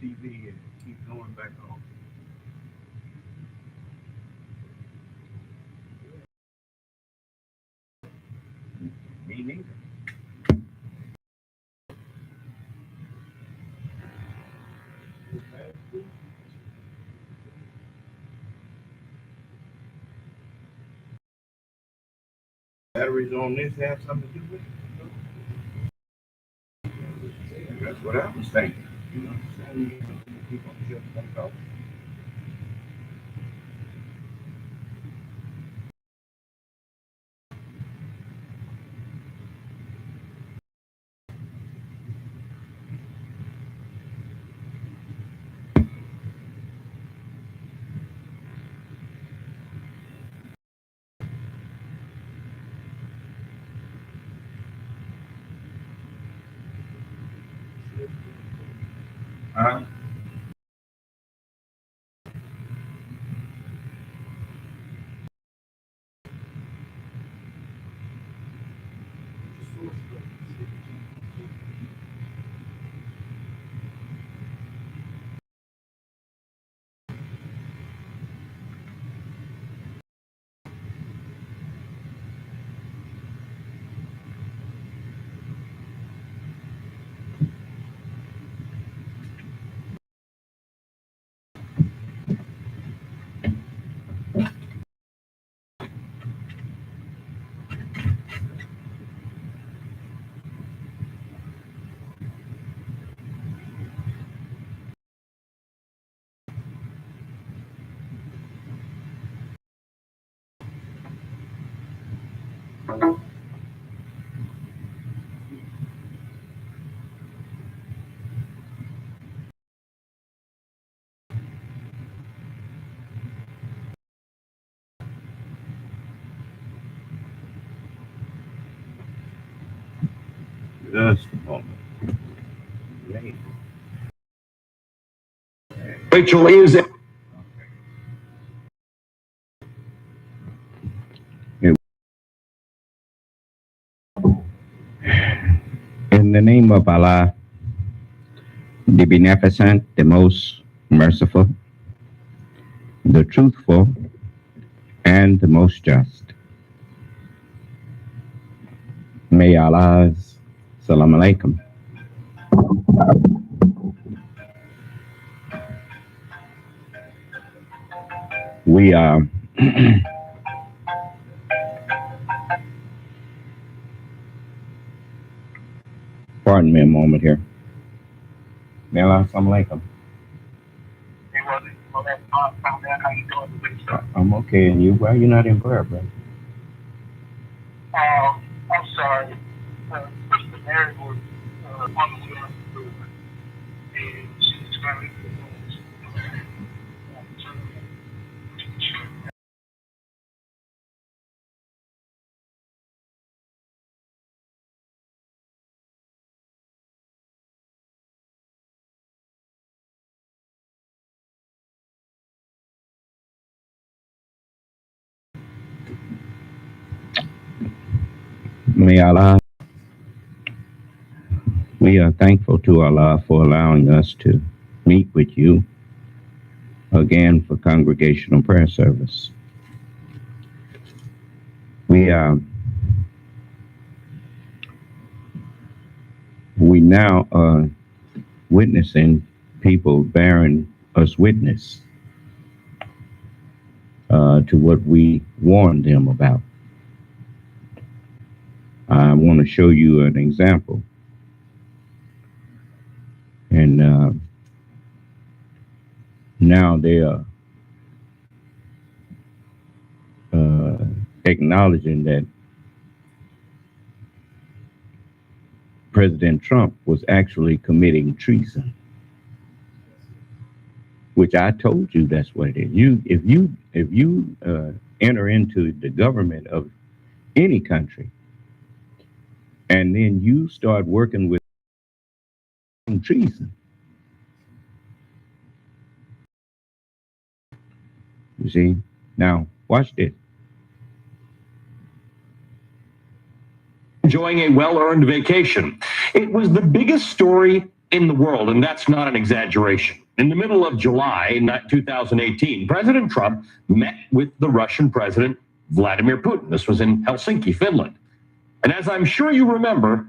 TV and keep going back on. Me neither. Batteries on this have something to do with it? That's what I was thinking. You know, people just think off. Huh? Just a moment. Rachel is. In the name of Allah, the Beneficent, the Most Merciful, the Truthful, and the Most Just. May Allah's Salam Alaikum. We are pardon me a moment here. May Allah Salam Alaikum. I'm okay, and you? Why are you not in prayer, bro? I'm sorry. Sister Mary was on the way and she's very May Allah. We are thankful to Allah for allowing us to meet with you again for Congregational prayer service. We now are witnessing people bearing us witness to what we warned them about. I want to show you an example. And now they are acknowledging that President Trump was actually committing treason, which I told you that's what it is. If you enter into the government of any country, and then you start working with treason, you see. Now watch this. Enjoying a well-earned vacation. It was the biggest story in the world, and that's not an exaggeration. In the middle of July in 2018, President Trump met with the Russian President Vladimir Putin. This was in Helsinki, Finland. And as I'm sure you remember,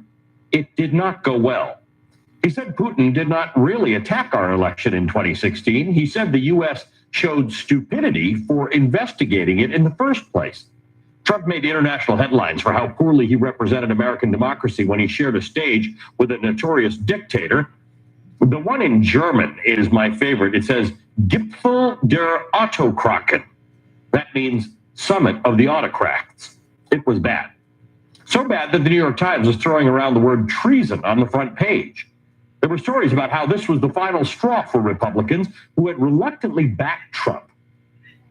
it did not go well. He said Putin did not really attack our election in 2016. He said the U.S. showed stupidity for investigating it in the first place. Trump made international headlines for how poorly he represented American democracy when he shared a stage with a notorious dictator. The one in German is my favorite. It says, Gipfel der Autokraten. That means summit of the autocrats. It was bad. So bad that the New York Times was throwing around the word treason on the front page. There were stories about how this was the final straw for Republicans who had reluctantly backed Trump.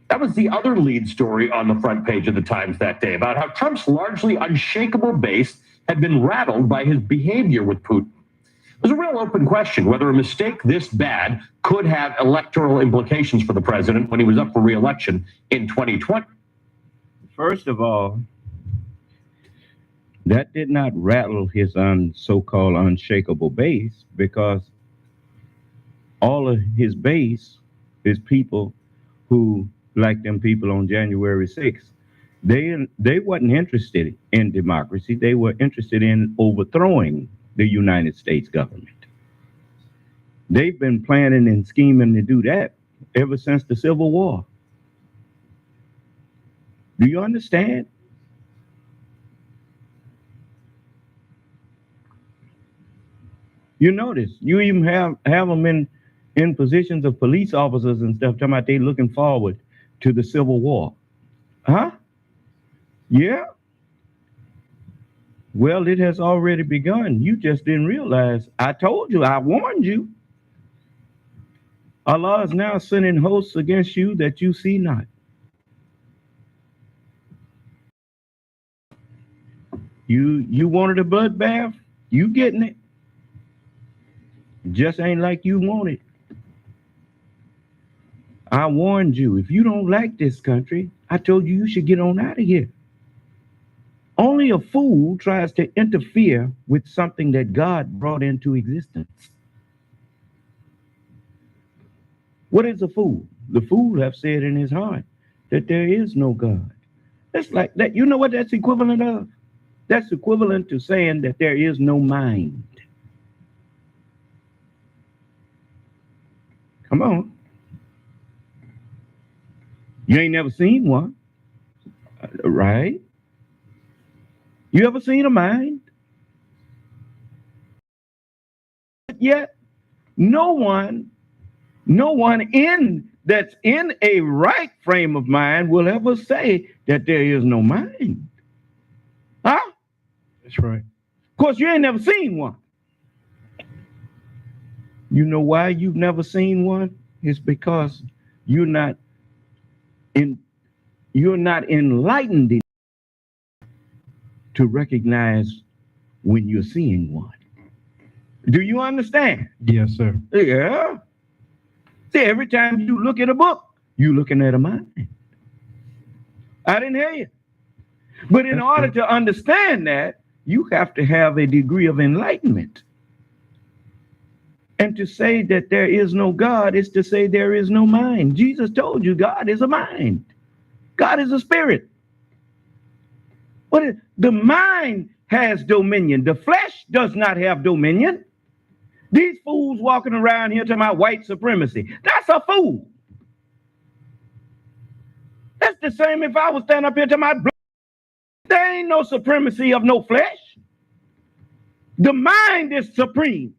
That was the other lead story on the front page of the Times that day, about how Trump's largely unshakable base had been rattled by his behavior with Putin. It was a real open question whether a mistake this bad could have electoral implications for the president when he was up for re-election in 2020. First of all, that did not rattle his so-called unshakable base, because all of his base is people who, like them people on January 6th, they wasn't interested in democracy. They were interested in overthrowing the United States government. They've been planning and scheming to do that ever since the Civil War. Do you understand? You notice, you even have them in positions of police officers and stuff, talking about they looking forward to the Civil War. Huh? Yeah. Well, it has already begun. You just didn't realize. I told you, I warned you. Allah is now sending hosts against you that you see not. You wanted a bloodbath? You getting it. Just ain't like you want it. I warned you, if you don't like this country, I told you you should get on out of here. Only a fool tries to interfere with something that God brought into existence. What is a fool? The fool have said in his heart that there is no God. That's like that. You know what that's equivalent of? That's equivalent to saying that there is no mind. Come on. You ain't never seen one, right? You ever seen a mind? Yet, no one that's in a right frame of mind will ever say that there is no mind. Huh? That's right. Of course, you ain't never seen one. You know why you've never seen one? It's because you're not enlightened enough to recognize when you're seeing one. Do you understand? Yes, sir. Yeah. See, every time you look at a book, you're looking at a mind. I didn't hear you. But in order to understand that, you have to have a degree of enlightenment. And to say that there is no God is to say there is no mind. Jesus told you God is a mind. God is a spirit. The mind has dominion. The flesh does not have dominion. These fools walking around here talking about white supremacy. That's a fool. That's the same if I was standing up here talking about blood. There ain't no supremacy of no flesh. The mind is supreme.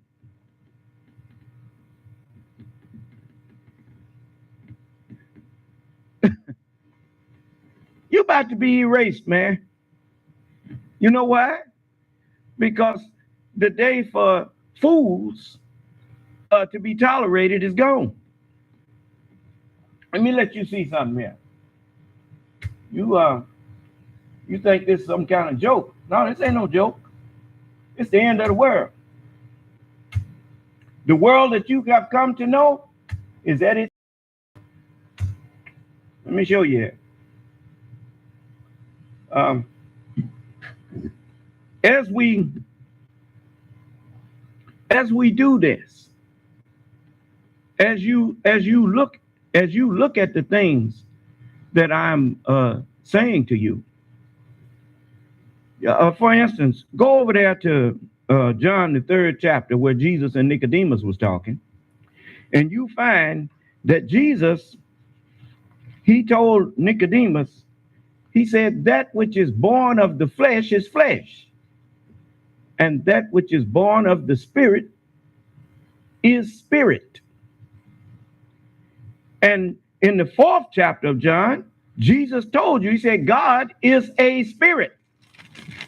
You about to be erased, man. You know why? Because the day for fools to be tolerated is gone. Let me let you see something here. You think this is some kind of joke. No, this ain't no joke. It's the end of the world. The world that you have come to know is at its. Let me show you here. as we do this, as you look at the things that I'm saying to you. For instance, go over there to John the 3rd chapter where Jesus and Nicodemus was talking, and you find that Jesus, he told Nicodemus, he said, that which is born of the flesh is flesh, and that which is born of the spirit is spirit. And in the 4th chapter of John, Jesus told you, he said, God is a spirit.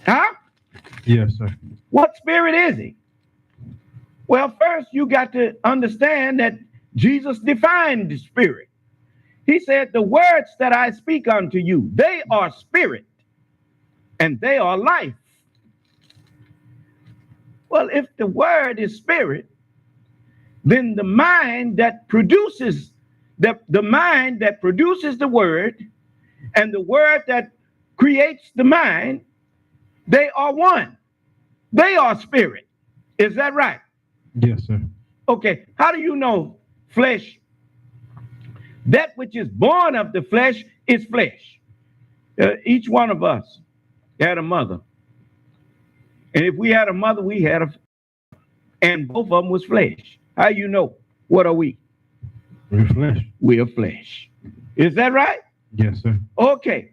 Huh? Yes, sir. What spirit is he? Well, first you got to understand that Jesus defined the spirit. He said, the words that I speak unto you, they are spirit and they are life. Well, if the word is spirit, then the mind that produces the mind that produces the word and the word that creates the mind, they are one. They are spirit. Is that right? Yes, sir. Okay. How do you know flesh? That which is born of the flesh is flesh. Each one of us had a mother. And if we had a mother, we had a, and both of them was flesh. How you know? What are we? We're flesh. We are flesh. Is that right? Yes, sir. Okay.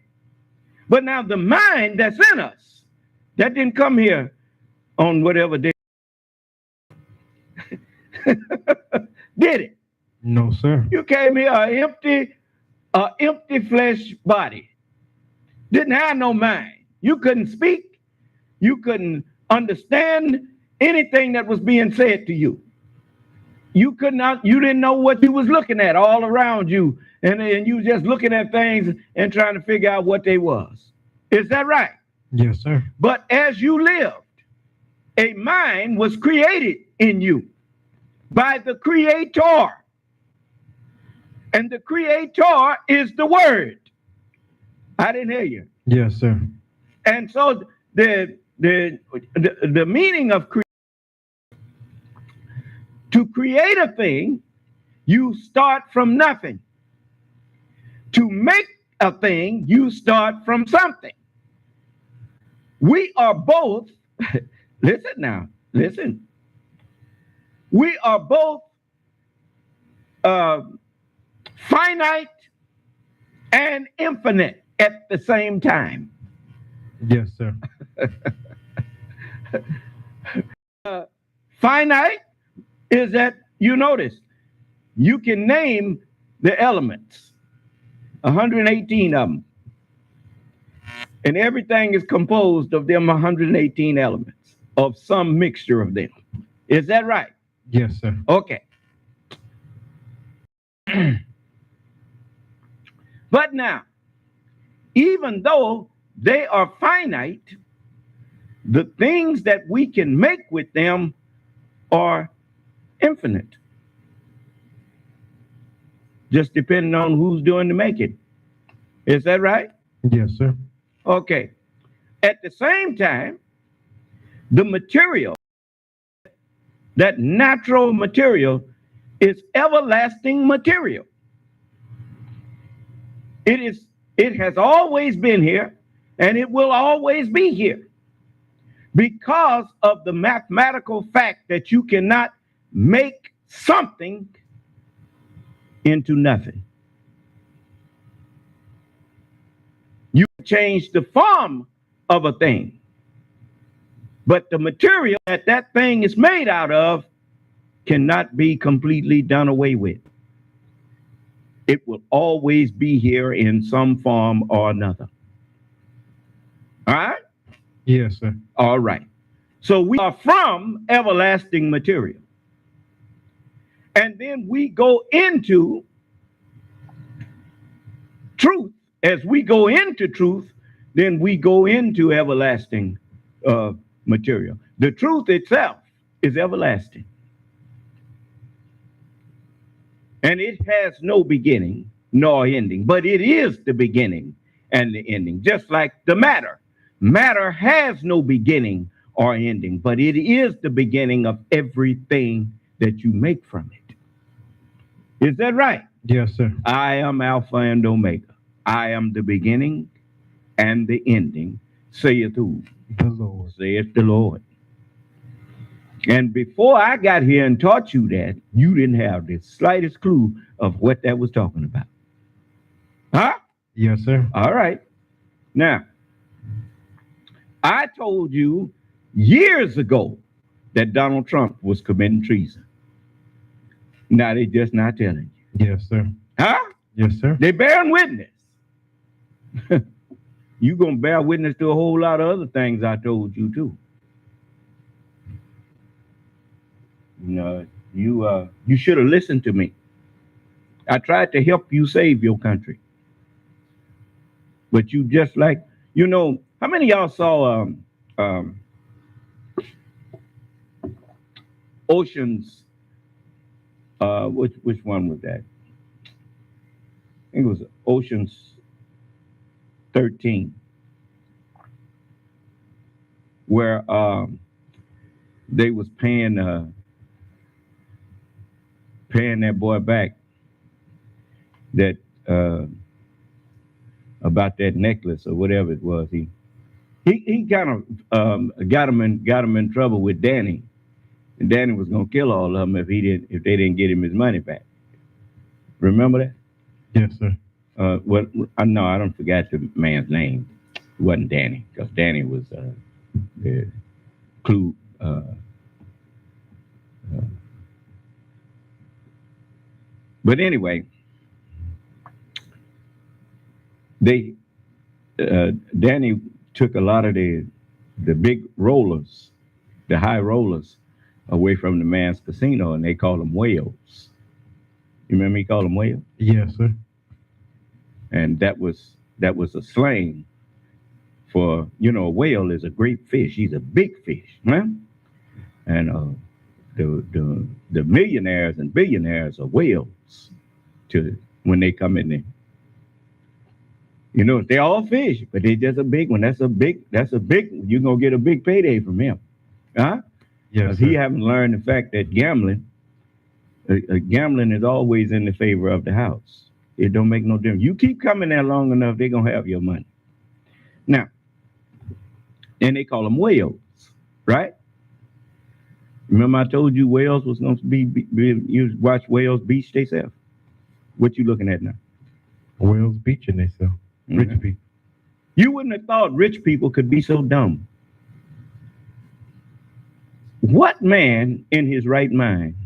But now the mind that's in us, that didn't come here on whatever day. Did it? No, sir. You came here an empty flesh body. Didn't have no mind. You couldn't speak. You couldn't understand anything that was being said to you. You didn't know what you was looking at all around you. And you were just looking at things and trying to figure out what they was. Is that right? Yes, sir. But as you lived, a mind was created in you by the Creator. And the Creator is the Word. I didn't hear you. Yes, sir. And so the meaning of to create a thing, you start from nothing. To make a thing, you start from something. We are both, listen now, listen. We are both finite and infinite at the same time. Yes, sir. Finite is that, you notice, you can name the elements, 118 of them. And everything is composed of them 118 elements, of some mixture of them. Is that right? Yes, sir. Okay. But now, even though they are finite, the things that we can make with them are infinite. Just depending on who's doing the making. Is that right? Yes, sir. Okay. At the same time, the material, that natural material, is everlasting material. It has always been here, and it will always be here because of the mathematical fact that you cannot make something into nothing. You change the form of a thing, but the material that that thing is made out of cannot be completely done away with. It will always be here in some form or another. All right? Yes, sir. All right. So we are from everlasting material. And then we go into truth. As we go into truth, then we go into everlasting material. The truth itself is everlasting. And it has no beginning nor ending, but it is the beginning and the ending, just like the matter. Matter has no beginning or ending, but it is the beginning of everything that you make from it. Is that right? Yes, sir. I am Alpha and Omega. I am the beginning and the ending, saith who? The Lord. Saith the Lord. And before I got here and taught you that, you didn't have the slightest clue of what that was talking about. Huh? Yes, sir. All right. Now, I told you years ago that Donald Trump was committing treason. Now they just not telling you. Yes, sir. Huh? Yes, sir. They bearing witness. You gonna bear witness to a whole lot of other things I told you too. You should have listened to me. I tried to help you save your country. But you just like, how many of y'all saw Oceans, which one was that? I think it was Oceans 13, where they was paying that boy back that about that necklace or whatever it was. He kind of got him in trouble with Danny, and Danny was gonna kill all of them if they didn't get him his money back. Remember that? Yes, sir. I don't forget the man's name. It wasn't Danny, because Danny was the clue. But anyway, Danny took a lot of the big rollers, the high rollers, away from the man's casino, and they called them whales. You remember he called them whales? Yes, sir. And that was a slang for, a whale is a great fish. He's a big fish, man. And the millionaires and billionaires are whales when they come in there. They're all fish, but they're just a big one. That's a big, you're going to get a big payday from him. Huh? Yes, he haven't learned the fact that gambling is always in the favor of the house. It don't make no difference. You keep coming there long enough, they're going to have your money. Now, and they call them whales, right? Remember I told you whales was going to be you watch whales beach themselves. What you looking at now? Whales beaching themselves. Rich people. You wouldn't have thought rich people could be so dumb. What man in his right mind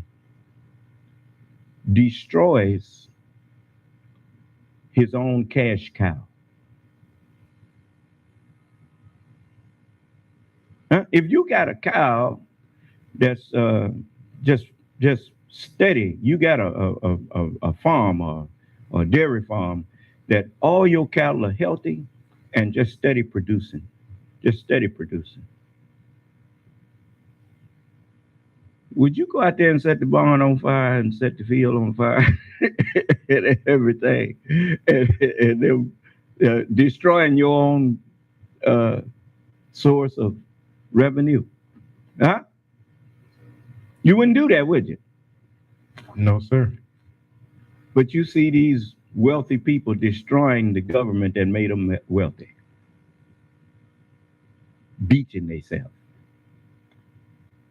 destroys his own cash cow? Huh? If you got a cow that's just steady, you got a farm or a dairy farm that all your cattle are healthy and just steady producing. Would you go out there and set the barn on fire and set the field on fire and everything, and then destroying your own source of revenue? Huh? You wouldn't do that, would you? No, sir. But you see these wealthy people destroying the government that made them wealthy, beaching themselves.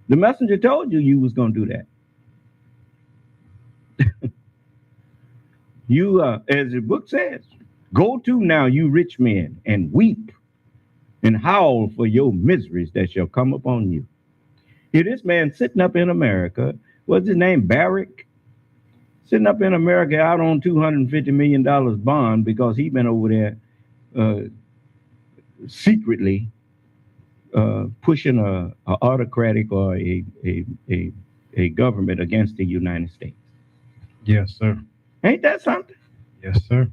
The messenger told you was going to do that. You, as the book says, go to now, you rich men, and weep and howl for your miseries that shall come upon you. Here, this man sitting up in America, what's his name, Barrick? Sitting up in America out on $250 million bond because he been over there secretly pushing a autocratic or a government against the United States. Yes, sir. Ain't that something? Yes, sir.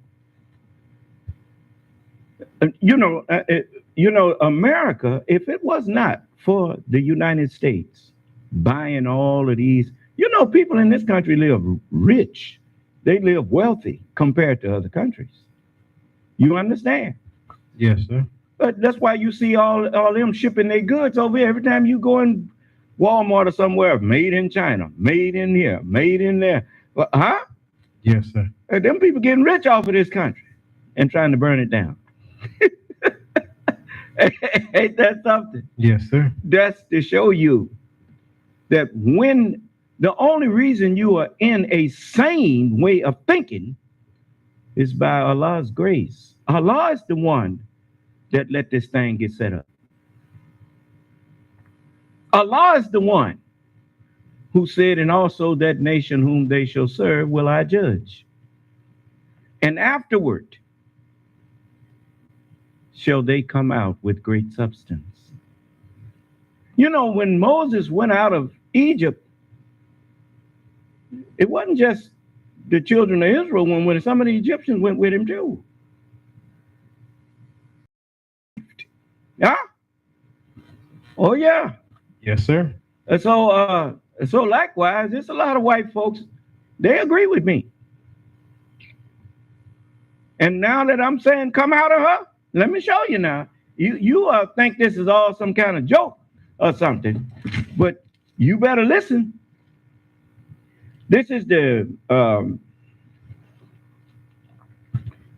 America, if it was not for the United States buying all of these, people in this country live rich. They live wealthy compared to other countries. You understand? Yes, sir. But that's why you see all them shipping their goods over here. Every time you go in Walmart or somewhere, made in China, made in here, made in there. Well, huh? Yes, sir. Them people getting rich off of this country and trying to burn it down. Ain't that something? Yes, sir. That's to show you that when the only reason you are in a sane way of thinking is by Allah's grace. Allah is the one that let this thing get set up. Allah is the one who said, and also that nation whom they shall serve will I judge. And afterward shall they come out with great substance. You know, when Moses went out of Egypt, it wasn't just the children of Israel when some of the Egyptians went with him too. Yeah? Oh yeah. Yes, sir. And so likewise, there's a lot of white folks, they agree with me. And now that I'm saying come out of her, let me show you now. You think this is all some kind of joke or something, but you better listen. This is the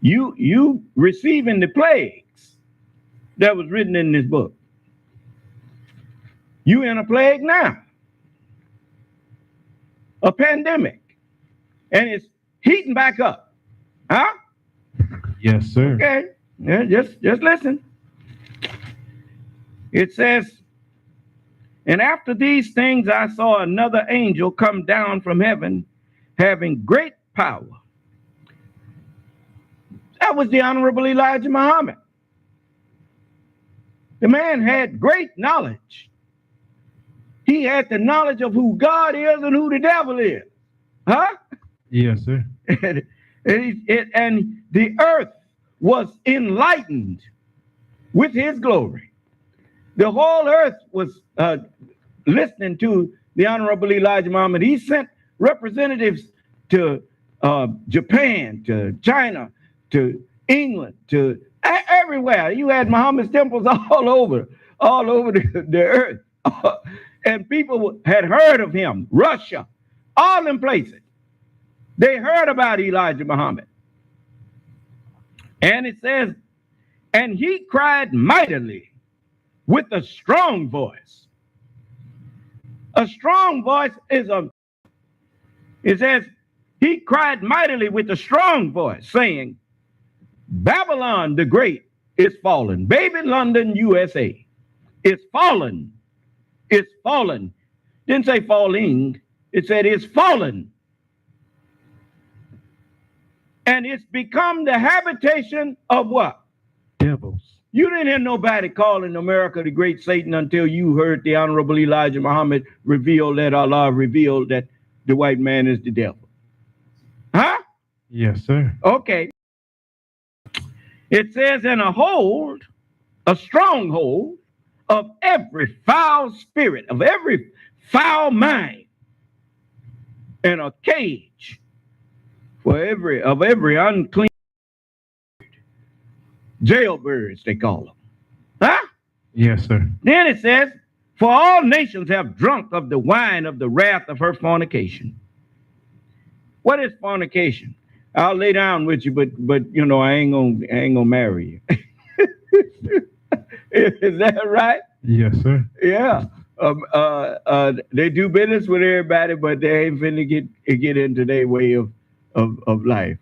you receiving the plagues that was written in this book. You in a plague now, a pandemic, and it's heating back up, huh? Yes, sir. Okay, yeah, just listen. It says, and after these things I saw another angel come down from heaven, having great power. That was the Honorable Elijah Muhammad. The man had great knowledge. He had the knowledge of who God is and who the devil is. Huh? Yes, sir. And the earth was enlightened with his glory. The whole earth was listening to the Honorable Elijah Muhammad. He sent representatives to Japan, to China, to England, to everywhere. You had Muhammad's temples all over the earth. And people had heard of him. Russia, all them places. They heard about Elijah Muhammad. And it says, and he cried mightily with a strong voice. A strong voice is it says, he cried mightily with a strong voice, saying, Babylon the Great is fallen. Baby London, USA, is fallen. It's fallen. Didn't say falling. It said it's fallen. And it's become the habitation of what? Devils. You didn't hear nobody calling America the great Satan until you heard the Honorable Elijah Muhammad reveal that Allah revealed that the white man is the devil. Huh? Yes, sir. Okay. It says, in a stronghold of every foul spirit, of every foul mind, and a cage for every unclean jailbirds, they call them. Huh? Yes, sir. Then it says, for all nations have drunk of the wine of the wrath of her fornication. What is fornication? I'll lay down with you, but you know, I ain't gonna marry you. Is that right? Yes, sir. Yeah. They do business with everybody, but they ain't finna get into their way of life.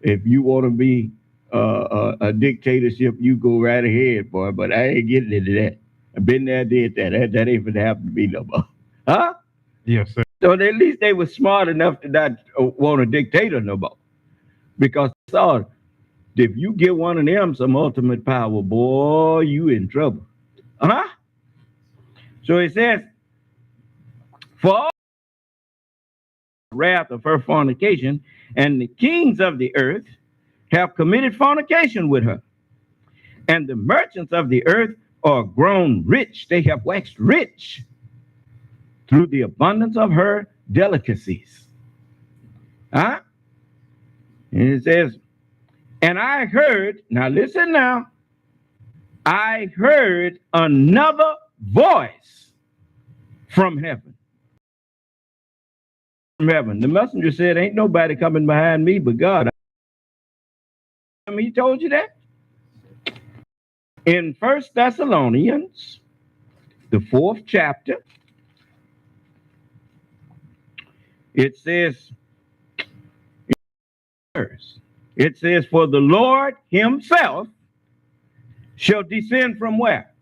If you want to be a dictatorship, you go right ahead, boy. But I ain't getting into that. I've been there, did that. That ain't finna happen to me no more. Huh? Yes, sir. So at least they were smart enough to not want a dictator no more. Because they saw, if you give one of them some ultimate power, boy, you in trouble. Huh? So it says, for all the wrath of her fornication, and the kings of the earth have committed fornication with her. And the merchants of the earth are grown rich. They have waxed rich through the abundance of her delicacies. Huh? And it says, and I heard, now listen now, I heard another voice from heaven. From heaven. The messenger said, ain't nobody coming behind me but God. He told you that? In 1 Thessalonians, the 4th chapter, it says, for the Lord himself shall descend from where?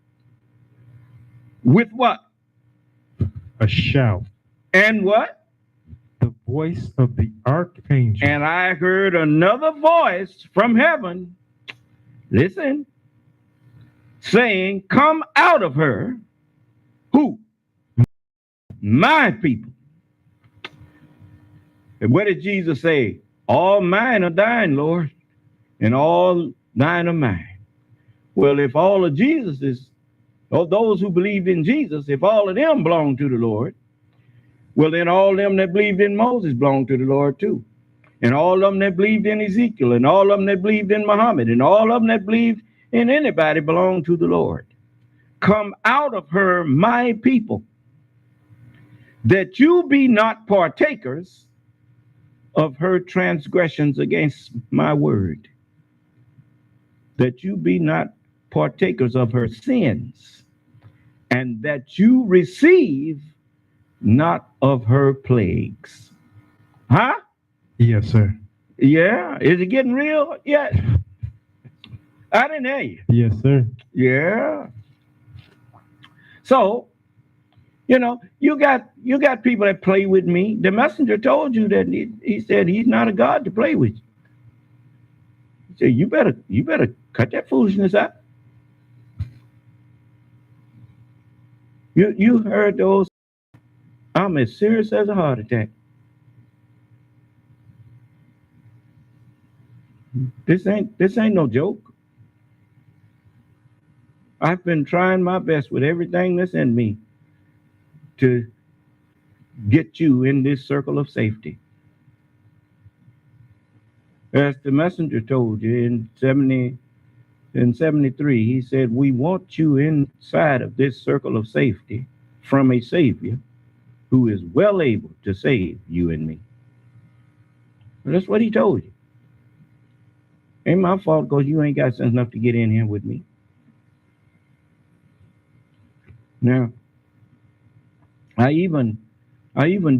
With what? A shout. And what? The voice of the archangel. And I heard another voice from heaven, listen, saying, come out of her. Who? My people. And what did Jesus say? All mine are thine, Lord, and all thine are mine. Well, if all of Jesus's, or those who believed in Jesus, if all of them belong to the Lord, well, then all them that believed in Moses belong to the Lord too. And all of them that believed in Ezekiel, and all of them that believed in Muhammad, and all of them that believed in anybody belong to the Lord. Come out of her, my people, that you be not partakers of her transgressions against my word, that you be not partakers of her sins, and that you receive not of her plagues. Huh? Yes, sir. Yeah. Is it getting real? Yeah. I didn't hear you. Yes, sir. Yeah. So, you know, you got people that play with me. The messenger told you that he said he's not a God to play with. He said you better cut that foolishness out. You heard those. I'm as serious as a heart attack. This ain't no joke. I've been trying my best with everything that's in me to get you in this circle of safety. As the messenger told you in 73, he said, we want you inside of this circle of safety from a Savior who is well able to save you and me. Well, that's what he told you. Ain't my fault because you ain't got sense enough to get in here with me. Now, I even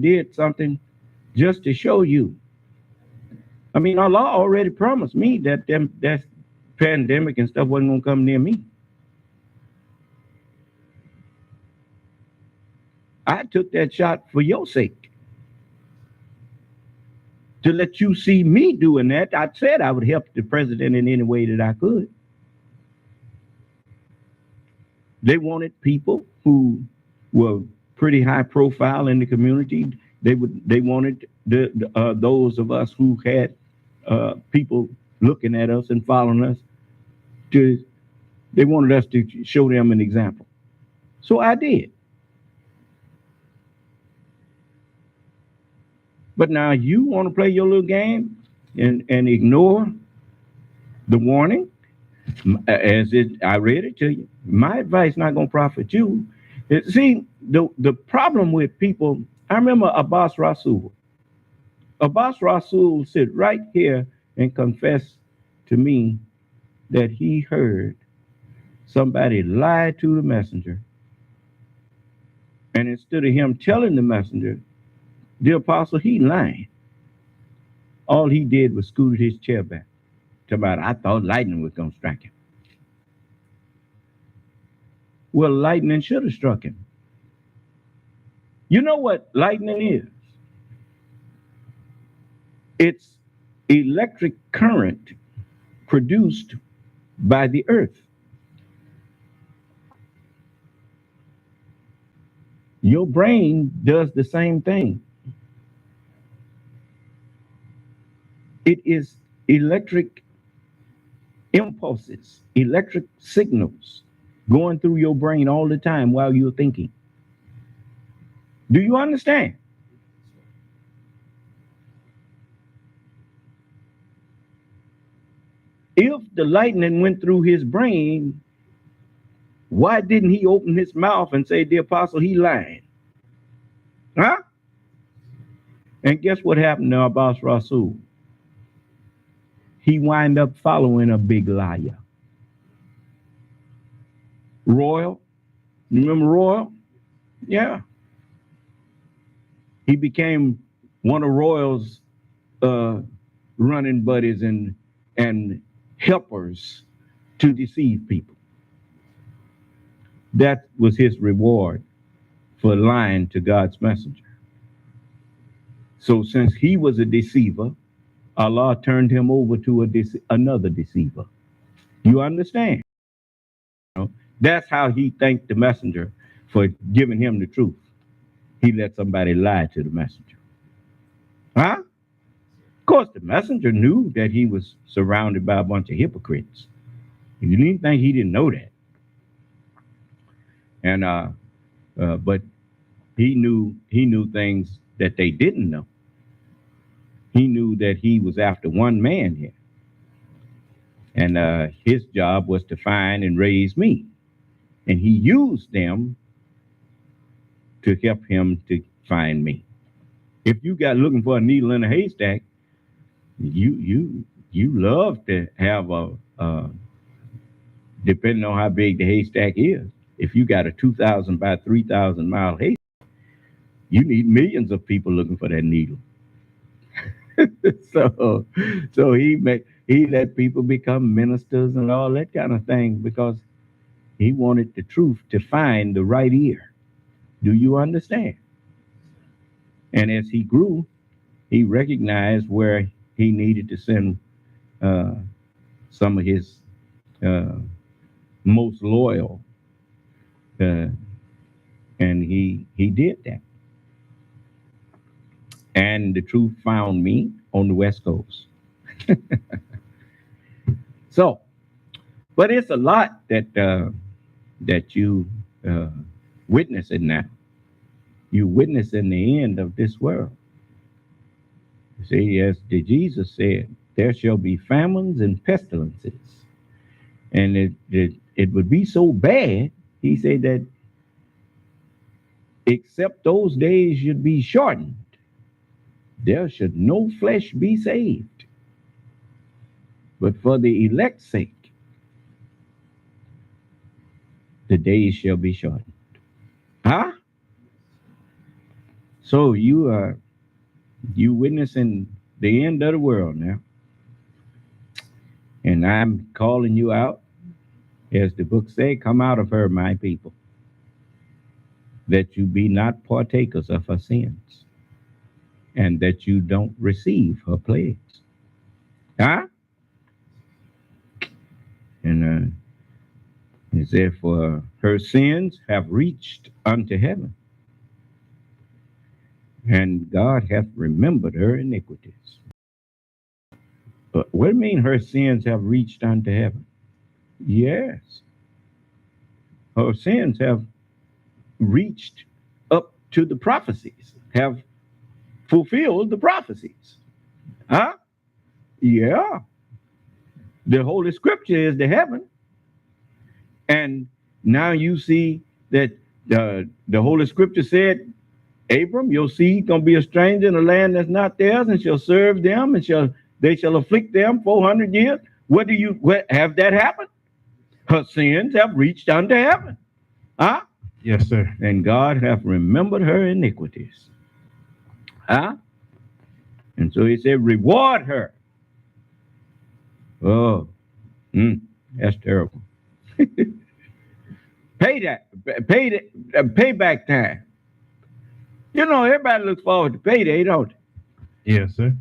did something just to show you. I mean, Allah already promised me that that pandemic and stuff wasn't gonna come near me. I took that shot for your sake. To let you see me doing that, I said I would help the president in any way that I could. They wanted people who were pretty high profile in the community. They wanted those of us who had people looking at us and following us. They wanted us to show them an example. So I did. But now you want to play your little game and ignore the warning, I read it to you. My advice not going to profit you. See, the problem with people, I remember Abbas Rasul. Abbas Rasul sit right here and confessed to me that he heard somebody lie to the messenger. And instead of him telling the messenger, the apostle, he lying. All he did was scooted his chair back. About, I thought lightning was going to strike him. Well, lightning should have struck him. You know what lightning is? It's electric current produced by the earth. Your brain does the same thing. It is electric impulses, electric signals going through your brain all the time while you're thinking. Do you understand? If the lightning went through his brain, Why didn't he open his mouth and say, the apostle, he lying? Huh? And guess what happened to Abbas Rasul? He wind up following a big liar. Royal. You remember Royal? Yeah. He became one of Royal's running buddies and helpers to deceive people. That was his reward for lying to God's messenger. So since he was a deceiver, Allah turned him over to another deceiver. You understand? That's how he thanked the messenger for giving him the truth. He let somebody lie to the messenger. Huh? Of course, the messenger knew that he was surrounded by a bunch of hypocrites. You didn't think he didn't know that. And but he knew things that they didn't know. He knew that he was after one man here. And his job was to find and raise me. And he used them to help him to find me. If you got looking for a needle in a haystack, you love to have depending on how big the haystack is. If you got a 2,000 by 3,000 mile haystack, you need millions of people looking for that needle. So he let people become ministers and all that kind of thing because he wanted the truth to find the right ear. Do you understand? And as he grew, he recognized where he needed to send some of his most loyal, and he did that. And the truth found me on the West Coast. So, but it's a lot that you witnessing now. You witnessing the end of this world. You see, as Jesus said, there shall be famines and pestilences. And it would be so bad, he said, that except those days should be shortened, there should no flesh be saved. But for the elect's sake, the days shall be shortened. Huh? So you witnessing the end of the world now. And I'm calling you out, as the book says, come out of her, my people, that you be not partakers of her sins, and that you don't receive her plagues. Huh? And it said, for her sins have reached unto heaven, and God hath remembered her iniquities. But what do you mean her sins have reached unto heaven? Yes. Her sins have reached up to the prophecies, have fulfilled the prophecies. Huh? Yeah. The Holy Scripture is the heaven. And now you see that the Holy Scripture said, Abram, your seed gonna be a stranger in a land that's not theirs, and shall serve them, and they shall afflict them 400 years. What have that happened? Her sins have reached unto heaven. Huh? Yes, sir. And God hath remembered her iniquities. Huh? And so he said, reward her. Oh, that's terrible. Payback time. You know, everybody looks forward to payday, don't they? Yes, sir.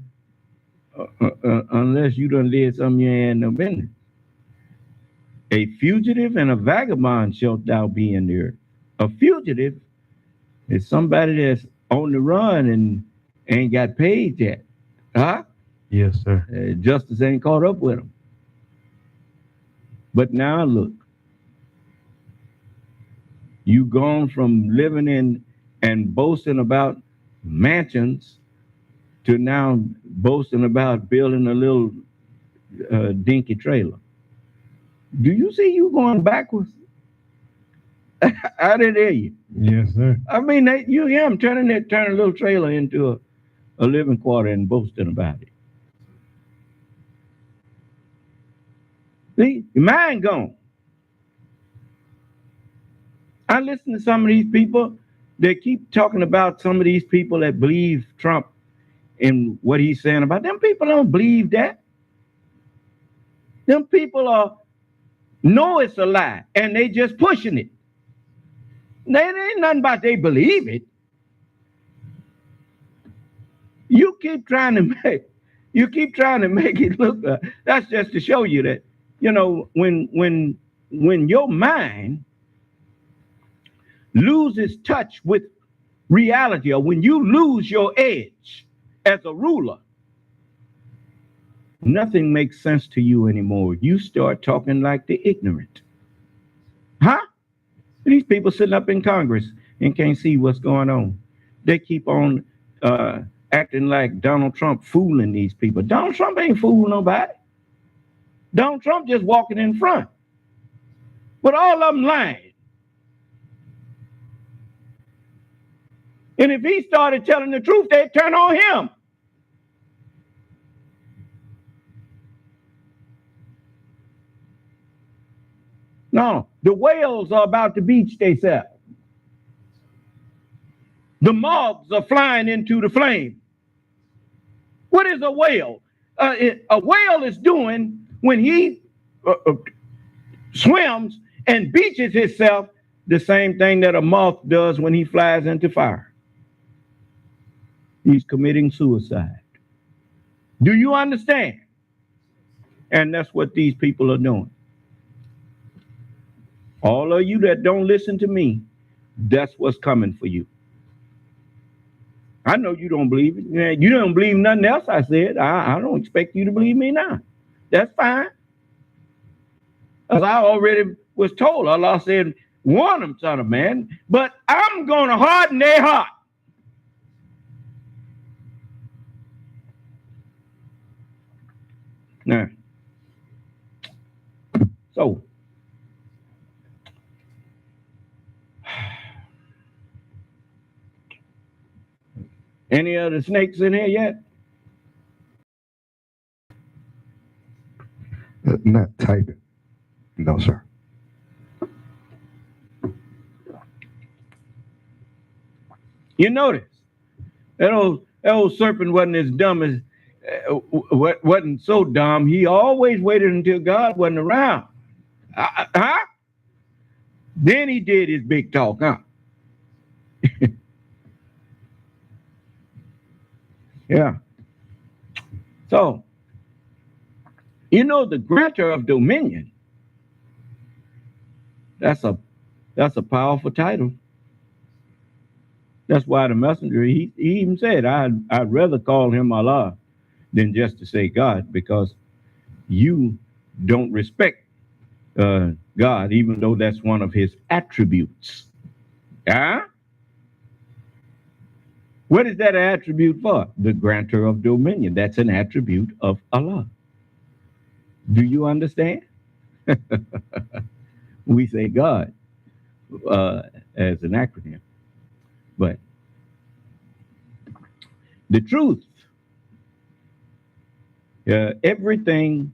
Unless you done did something you ain't no business. A fugitive and a vagabond shalt thou be in the earth. A fugitive is somebody that's on the run and ain't got paid yet. Huh? Yes, sir. Justice ain't caught up with them. But now look, you gone from living in and boasting about mansions to now boasting about building a little dinky trailer. Do you see you going backwards? I didn't hear you. Yes, sir. I mean, you hear him turning a little trailer into a living quarter and boasting about it. See, your mind gone. I listen to some of these people. They keep talking about some of these people that believe Trump and what he's saying about them. People don't believe that. Them people know it's a lie, and they just pushing it. There ain't nothing about they believe it. You keep trying to make it look. That's just to show you that, you know, when your mind loses touch with reality, or when you lose your edge as a ruler, nothing makes sense to you anymore. You start talking like the ignorant. Huh? These people sitting up in Congress and can't see what's going on. They keep on acting like Donald Trump fooling these people. Donald Trump ain't fooling nobody. Donald Trump just walking in front. But all of them lying. And if he started telling the truth, they'd turn on him. No, the whales are about to beach themselves. The moths are flying into the flame. What is a whale? A whale is doing when he swims and beaches himself the same thing that a moth does when he flies into fire. He's committing suicide. Do you understand? And that's what these people are doing. All of you that don't listen to me, that's what's coming for you. I know you don't believe it. You don't believe nothing else I said. I don't expect you to believe me now. That's fine. As I already was told, Allah said, warn them, son of man, but I'm going to harden their heart. Now, so, any other snakes in here yet? Not typing. No, sir. You notice that old serpent wasn't as dumb as wasn't so dumb. He always waited until God wasn't around. Huh? Then he did his big talk, huh? Yeah. So, you know, the grantor of dominion, that's a powerful title. That's why the messenger, he even said, I'd rather call him Allah than just to say God, because you don't respect God, even though that's one of his attributes. Huh? What is that attribute for? The grantor of dominion. That's an attribute of Allah. Do you understand? We say God as an acronym. But the truth, everything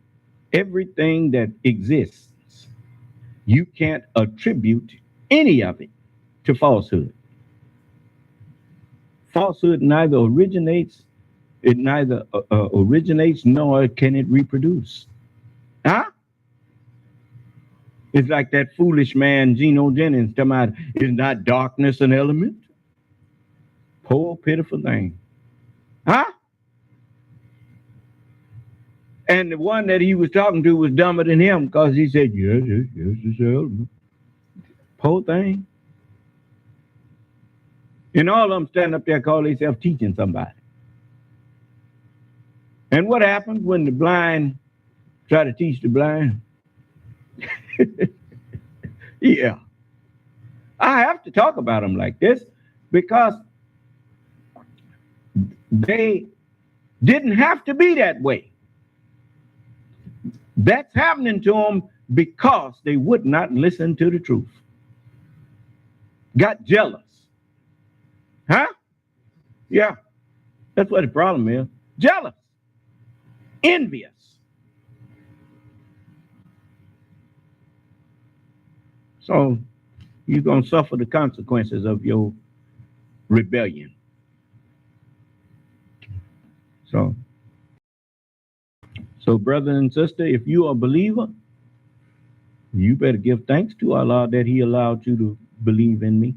that exists, you can't attribute any of it to falsehood. Falsehood neither originates nor can it reproduce. Huh? It's like that foolish man, Geno Jennings, talking about, is not darkness an element? Poor, pitiful thing. Huh? And the one that he was talking to was dumber than him, because he said, yes, it's an element. Poor thing. And all of them stand up there, call themselves teaching somebody. And what happens when the blind try to teach the blind? Yeah. I have to talk about them like this because they didn't have to be that way. That's happening to them because they would not listen to the truth. got jealous. Huh? Yeah, that's what the problem is. Jealous, envious. So you're going to suffer the consequences of your rebellion. So, brother and sister, if you are a believer, you better give thanks to Allah that He allowed you to believe in me.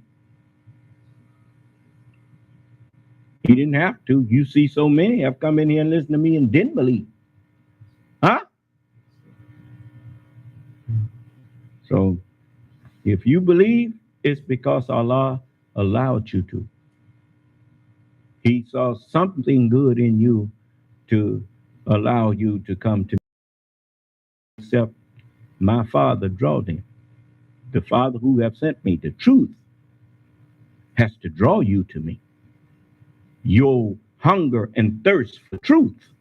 He didn't have to. You see so many have come in here and listened to me and didn't believe. Huh? So if you believe, it's because Allah allowed you to. He saw something good in you to allow you to come to me. Except my Father draw them. The Father who have sent me, the truth, has to draw you to me. Your hunger and thirst for truth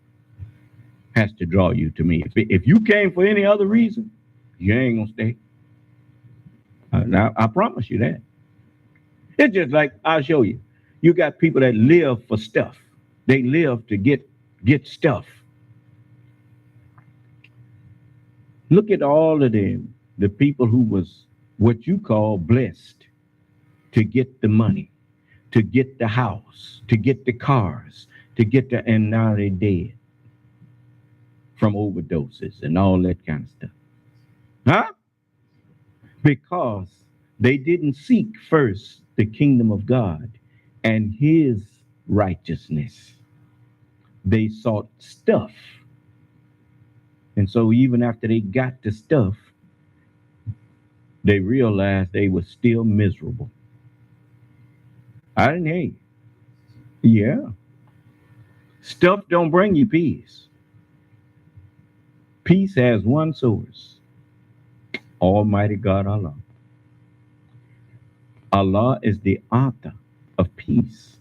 has to draw you to me. If you came for any other reason, you ain't gonna stay. I promise you that. It's just like, I'll show you. You got people that live for stuff. They live to get stuff. Look at all of them, the people who was what you call blessed to get the money, to get the house, to get the cars, and now they're dead from overdoses and all that kind of stuff. Huh? Because they didn't seek first the kingdom of God and His righteousness. They sought stuff. And so even after they got the stuff, they realized they were still miserable. I didn't hear you. Yeah. Stuff don't bring you peace. Peace has one source. Almighty God Allah. Allah is the author of peace.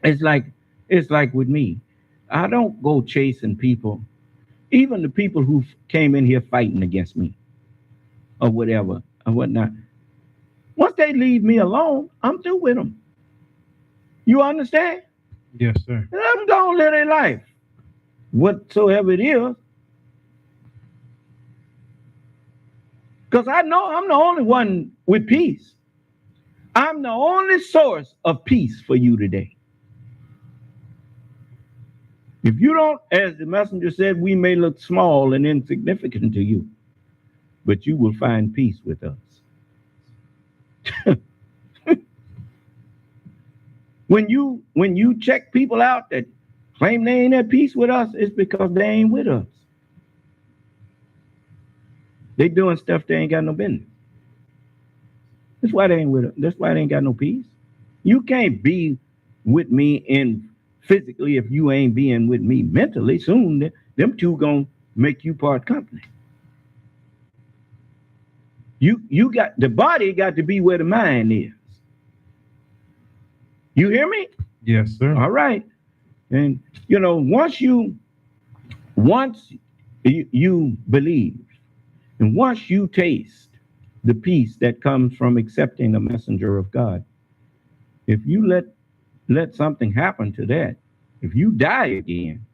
It's like with me. I don't go chasing people, even the people who came in here fighting against me or whatever or whatnot. Once they leave me alone, I'm through with them. You understand? Yes, sir. Let them go and live their life, whatsoever it is. Because I know I'm the only one with peace. I'm the only source of peace for you today. If you don't, as the messenger said, we may look small and insignificant to you, but you will find peace with us. When you check people out that claim they ain't at peace with us, it's because they ain't with us. They doing stuff they ain't got no business. That's why they ain't with us. That's why they ain't got no peace. You can't be with me in physically if you ain't being with me mentally. Soon them two gonna make you part company. You got the body got to be where the mind is. You hear me? Yes, sir. All right. And once you believe, and once you taste the peace that comes from accepting a messenger of God, if you let something happen to that, if you die again,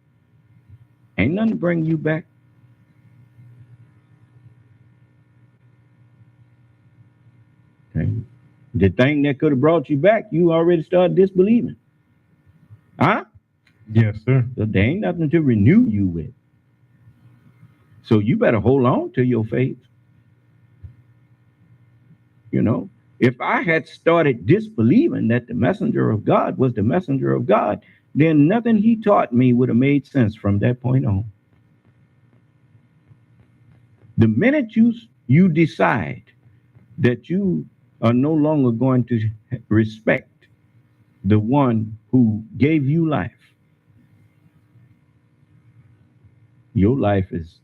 ain't nothing to bring you back. Okay. The thing that could have brought you back, you already started disbelieving. Huh? Yes, sir. So there ain't nothing to renew you with. So you better hold on to your faith. If I had started disbelieving that the messenger of God was the messenger of God, then nothing he taught me would have made sense from that point on. The minute you decide that you are no longer going to respect the one who gave you life, your life is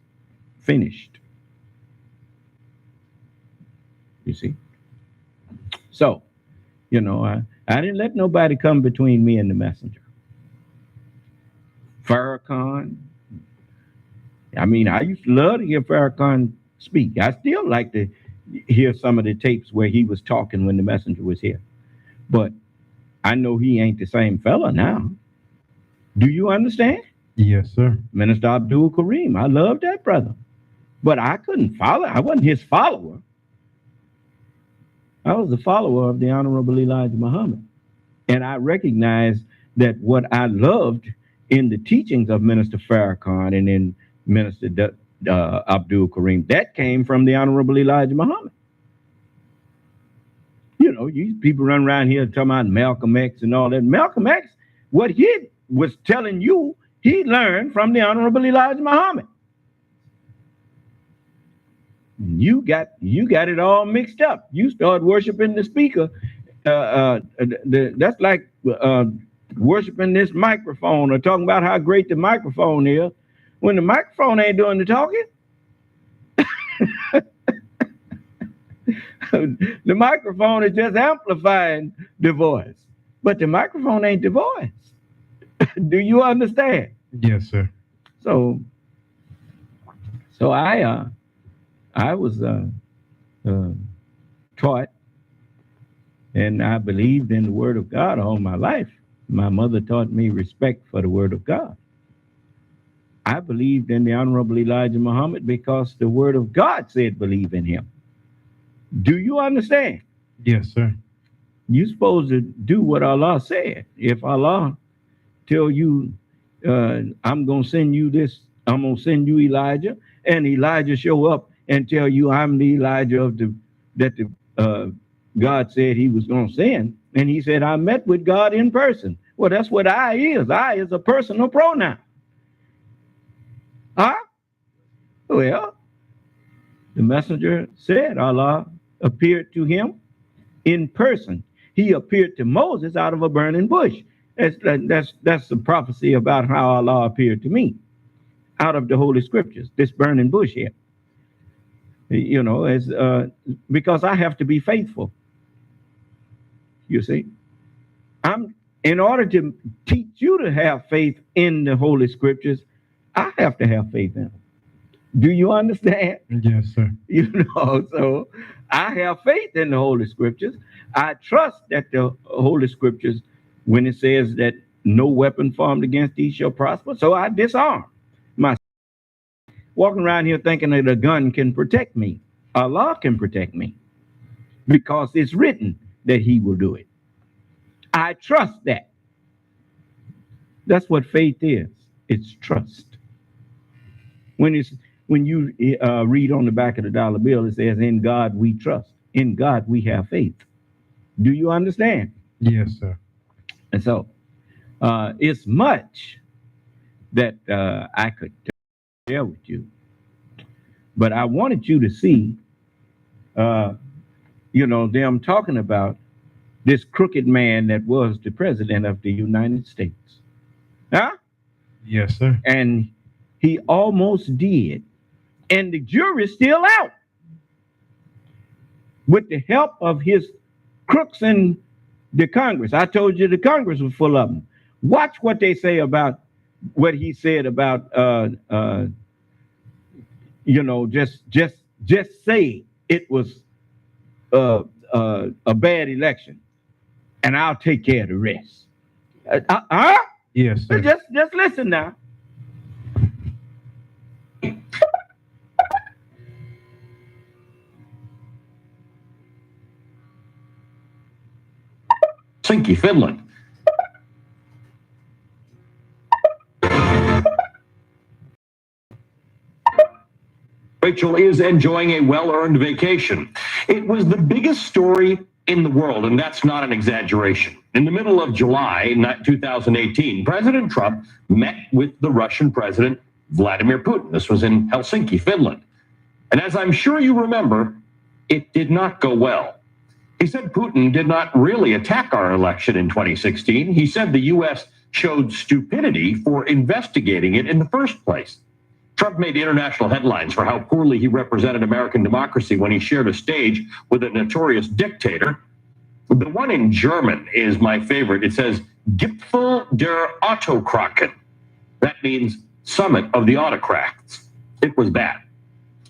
finished. You see? So, I didn't let nobody come between me and the messenger. Farrakhan. I used to love to hear Farrakhan speak. I still like to hear some of the tapes where he was talking when the messenger was here. But I know he ain't the same fella now. Do you understand? Yes, sir. Minister Abdul Kareem, I love that brother. But I couldn't follow. I wasn't his follower. I was the follower of the Honorable Elijah Muhammad. And I recognized that what I loved in the teachings of Minister Farrakhan and in Minister Abdul Kareem, that came from the Honorable Elijah Muhammad. You know, you people run around here talking about Malcolm X and all that. Malcolm X, what he was telling you, he learned from the Honorable Elijah Muhammad. You got it all mixed up. You start worshiping the speaker. That's like worshiping this microphone or talking about how great the microphone is when the microphone ain't doing the talking. The microphone is just amplifying the voice, but the microphone ain't the voice. Do you understand? Yes, sir. So I was taught, and I believed in the Word of God all my life. My mother taught me respect for the Word of God. I believed in the Honorable Elijah Muhammad because the Word of God said believe in him. Do you understand? Yes, sir. You're supposed to do what Allah said. If Allah tell you, I'm going to send you this, I'm going to send you Elijah, and Elijah show up and tell you I'm the Elijah that God said he was going to send. And he said, I met with God in person. Well, that's what I is. I is a personal pronoun. Huh? Well, the messenger said Allah appeared to him in person. He appeared to Moses out of a burning bush. That's the prophecy about how Allah appeared to me out of the Holy Scriptures, this burning bush here. You know, as because I have to be faithful. You see, in order to teach you to have faith in the Holy Scriptures, I have to have faith in them. Do you understand? Yes, sir. You know, so I have faith in the Holy Scriptures. I trust that the Holy Scriptures, when it says that no weapon formed against thee shall prosper, so I disarm myself. Walking around here thinking that a gun can protect me. Allah can protect me because it's written that he will do it. I trust that. That's what faith is. It's trust. When you read on the back of the dollar bill, it says, in God we trust. In God we have faith. Do you understand? Yes, sir. And so it's much that I could share with you. But I wanted you to see, them talking about this crooked man that was the president of the United States. Huh? Yes, sir. And he almost did. And the jury's still out. With the help of his crooks in the Congress. I told you the Congress was full of them. Watch what they say about what he said about, just say it was a bad election, and I'll take care of the rest. Yes, sir. Just listen now. Helsinki, Finland. Rachel is enjoying a well-earned vacation. It was the biggest story in the world, and that's not an exaggeration. In the middle of July 2018, President Trump met with the Russian President Vladimir Putin. This was in Helsinki, Finland. And as I'm sure you remember, it did not go well. He said Putin did not really attack our election in 2016. He said the U.S. showed stupidity for investigating it in the first place. Trump made international headlines for how poorly he represented American democracy when he shared a stage with a notorious dictator. The one in German is my favorite. It says, Gipfel der Autokraten. That means summit of the autocrats. It was bad.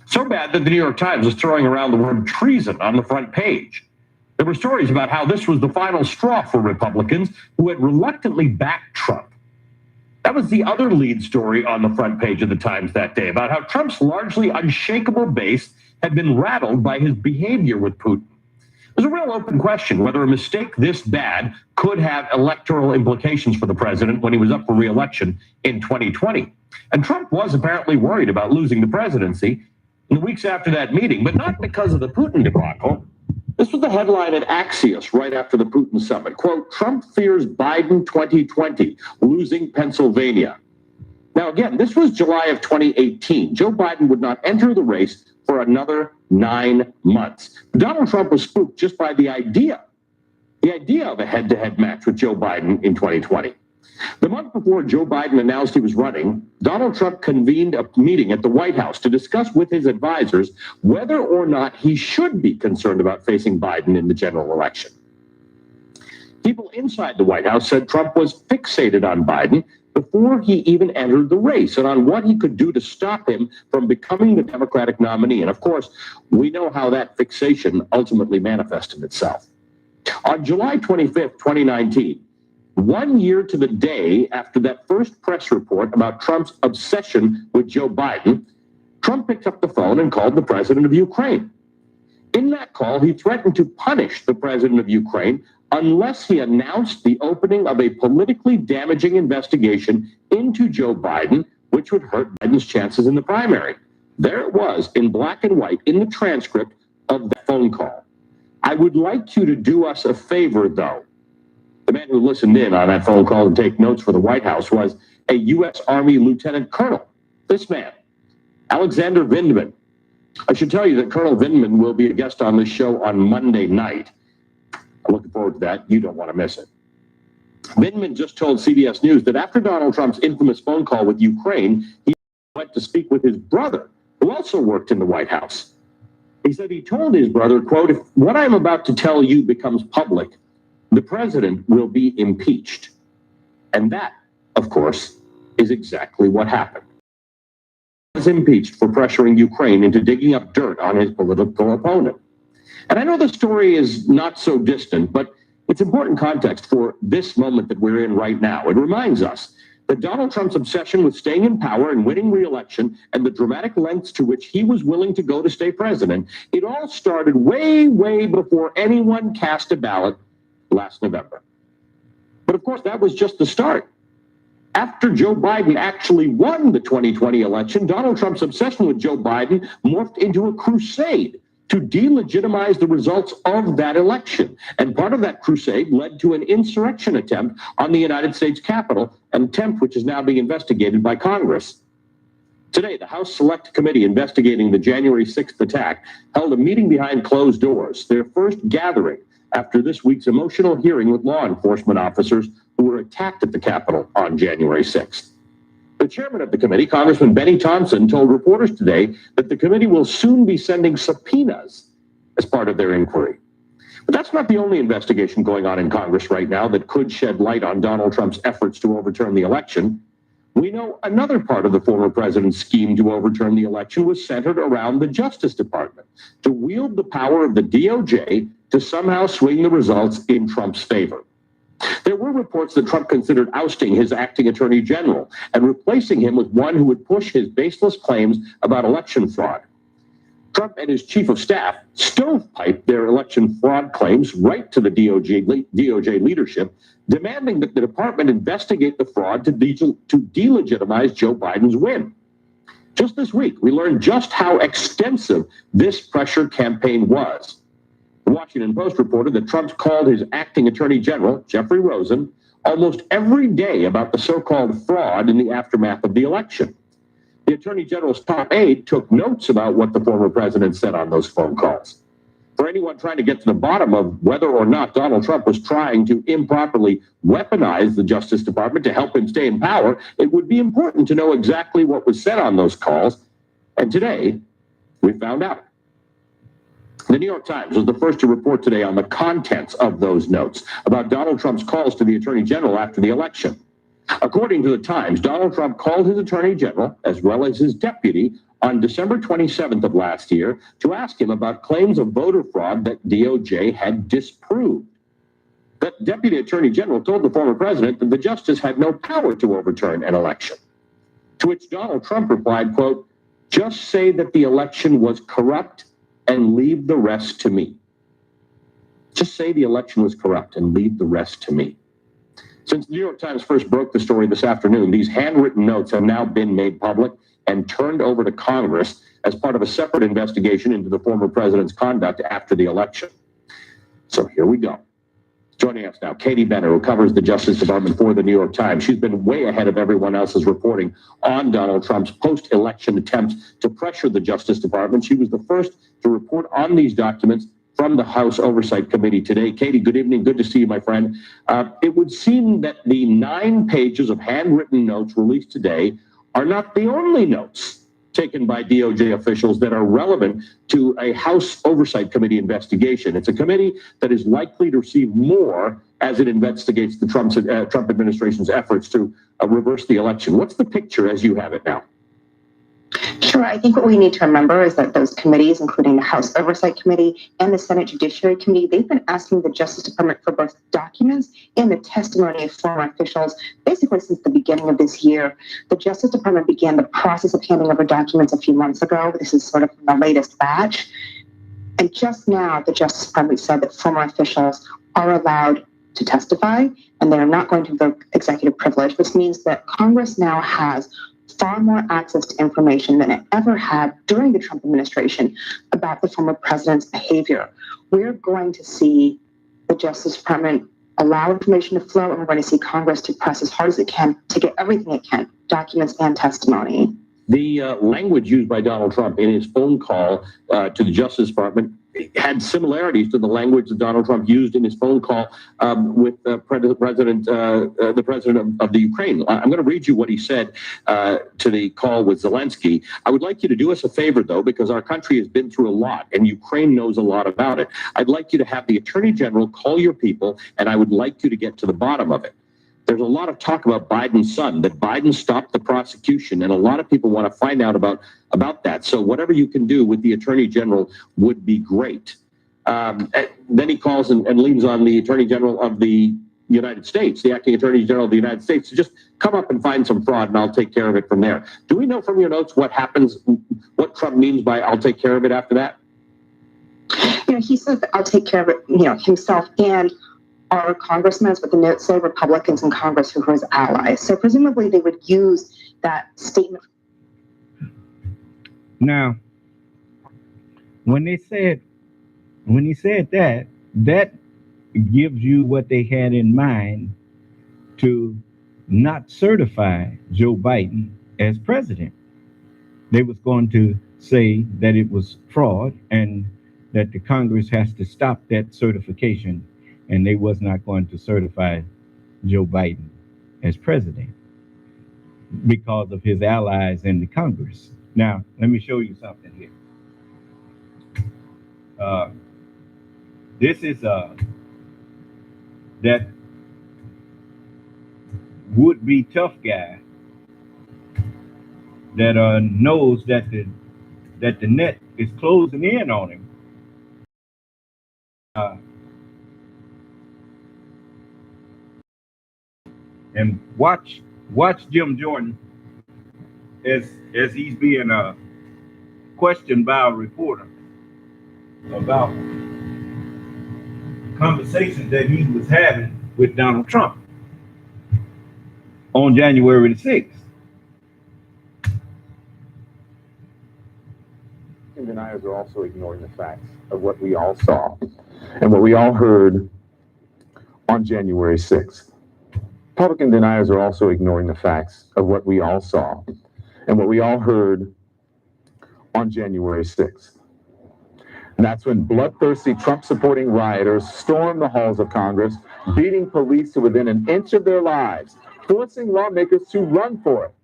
So bad that the New York Times was throwing around the word treason on the front page. There were stories about how this was the final straw for Republicans who had reluctantly backed Trump. That was the other lead story on the front page of the Times that day, about how Trump's largely unshakable base had been rattled by his behavior with Putin. There's a real open question whether a mistake this bad could have electoral implications for the president when he was up for re-election in 2020. And Trump was apparently worried about losing the presidency in the weeks after that meeting, but not because of the Putin debacle. This was the headline at Axios right after the Putin summit. Quote, Trump fears Biden 2020, losing Pennsylvania. Now, again, this was July of 2018. Joe Biden would not enter the race for another 9 months. Donald Trump was spooked just by the idea of a head-to-head match with Joe Biden in 2020. The month before Joe Biden announced he was running, Donald Trump convened a meeting at the White House to discuss with his advisors whether or not he should be concerned about facing Biden in the general election. People inside the White House said Trump was fixated on Biden before he even entered the race and on what he could do to stop him from becoming the Democratic nominee. And of course, we know how that fixation ultimately manifested itself. On July 25th, 2019, 1 year to the day after that first press report about Trump's obsession with Joe Biden, Trump picked up the phone and called the president of Ukraine. In that call, he threatened to punish the president of Ukraine unless he announced the opening of a politically damaging investigation into Joe Biden, which would hurt Biden's chances in the primary. There it was in black and white in the transcript of the phone call. I would like you to do us a favor, though. The man who listened in on that phone call to take notes for the White House was a U.S. Army Lieutenant Colonel. This man, Alexander Vindman. I should tell you that Colonel Vindman will be a guest on this show on Monday night. I'm looking forward to that. You don't want to miss it. Vindman just told CBS News that after Donald Trump's infamous phone call with Ukraine, he went to speak with his brother, who also worked in the White House. He said he told his brother, quote, if what I'm about to tell you becomes public, the president will be impeached. And that, of course, is exactly what happened. He was impeached for pressuring Ukraine into digging up dirt on his political opponent. And I know the story is not so distant, but it's important context for this moment that we're in right now. It reminds us that Donald Trump's obsession with staying in power and winning re-election and the dramatic lengths to which he was willing to go to stay president, it all started way, way before anyone cast a ballot last November. But of course, that was just the start. After Joe Biden actually won the 2020 election, Donald Trump's obsession with Joe Biden morphed into a crusade to delegitimize the results of that election. And part of that crusade led to an insurrection attempt on the United States Capitol, an attempt which is now being investigated by Congress. Today, the House Select Committee investigating the January 6th attack held a meeting behind closed doors, their first gathering after this week's emotional hearing with law enforcement officers who were attacked at the Capitol on January 6th. The chairman of the committee, Congressman Benny Thompson, told reporters today that the committee will soon be sending subpoenas as part of their inquiry. But that's not the only investigation going on in Congress right now that could shed light on Donald Trump's efforts to overturn the election. We know another part of the former president's scheme to overturn the election was centered around the Justice Department, to wield the power of the DOJ to somehow swing the results in Trump's favor. There were reports that Trump considered ousting his acting attorney general and replacing him with one who would push his baseless claims about election fraud. Trump and his chief of staff stovepiped their election fraud claims right to the DOJ leadership, demanding that the department investigate the fraud to delegitimize Joe Biden's win. Just this week, we learned just how extensive this pressure campaign was. The Washington Post reported that Trump called his acting attorney general, Jeffrey Rosen, almost every day about the so-called fraud in the aftermath of the election. The attorney general's top aide took notes about what the former president said on those phone calls. For anyone trying to get to the bottom of whether or not Donald Trump was trying to improperly weaponize the Justice Department to help him stay in power, it would be important to know exactly what was said on those calls. And today, we found out. The New York Times was the first to report today on the contents of those notes about Donald Trump's calls to the Attorney General after the election. According to the Times, Donald Trump called his Attorney General, as well as his deputy, on December 27th of last year to ask him about claims of voter fraud that DOJ had disproved. The Deputy Attorney General told the former president that the justice had no power to overturn an election. To which Donald Trump replied, quote, "Just say that the election was corrupt and leave the rest to me." Just say the election was corrupt and leave the rest to me. Since the New York Times first broke the story this afternoon, these handwritten notes have now been made public and turned over to Congress as part of a separate investigation into the former president's conduct after the election. So here we go. Joining us now, Katie Benner, who covers the Justice Department for the New York Times. She's been way ahead of everyone else's reporting on Donald Trump's post-election attempts to pressure the Justice Department. She was the first to report on these documents from the House Oversight Committee today. Katie, good evening. Good to see you, my friend. It would seem that the 9 pages of handwritten notes released today are not the only notes taken by DOJ officials that are relevant to a House Oversight Committee investigation. It's a committee that is likely to receive more as it investigates the Trump administration's efforts to reverse the election. What's the picture as you have it now? Sure. I think what we need to remember is that those committees, including the House Oversight Committee and the Senate Judiciary Committee, they've been asking the Justice Department for both documents and the testimony of former officials basically since the beginning of this year. The Justice Department began the process of handing over documents a few months ago. This is sort of the latest batch. And just now, the Justice Department said that former officials are allowed to testify and they're not going to invoke executive privilege. This means that Congress now has far more access to information than it ever had during the Trump administration about the former president's behavior. We're going to see the Justice Department allow information to flow, and we're going to see Congress to press as hard as it can to get everything it can, documents and testimony. The language used by Donald Trump in his phone call to the Justice Department had similarities to the language that Donald Trump used in his phone call with the president of the Ukraine. I'm going to read you what he said to the call with Zelensky. I would like you to do us a favor, though, because our country has been through a lot and Ukraine knows a lot about it. I'd like you to have the Attorney General call your people, and I would like you to get to the bottom of it. There's a lot of talk about Biden's son, that Biden stopped the prosecution, and a lot of people want to find out about that. So whatever you can do with the Attorney General would be great. Then he calls and leans on the Attorney General of the United States, the acting Attorney General of the United States, to just come up and find some fraud, and I'll take care of it from there. Do we know from your notes what happens, what Trump means by "I'll take care of it" after that? He says that I'll take care of it, himself and our congressmen, but the notes say Republicans in Congress who are his allies. So presumably they would use that statement. Now, when he said that, that gives you what they had in mind to not certify Joe Biden as president. They was going to say that it was fraud and that the Congress has to stop that certification, and they was not going to certify Joe Biden as president because of his allies in the Congress. Now, let me show you something here. This is that would-be tough guy that knows that the net is closing in on him. And watch Jim Jordan as he's being questioned by a reporter about conversations that he was having with Donald Trump on January the 6th. Deniers are also ignoring the facts of what we all saw and what we all heard on January 6th. Republican deniers are also ignoring the facts of what we all saw and what we all heard on January 6th. And that's when bloodthirsty Trump-supporting rioters stormed the halls of Congress, beating police to within an inch of their lives, forcing lawmakers to run for it.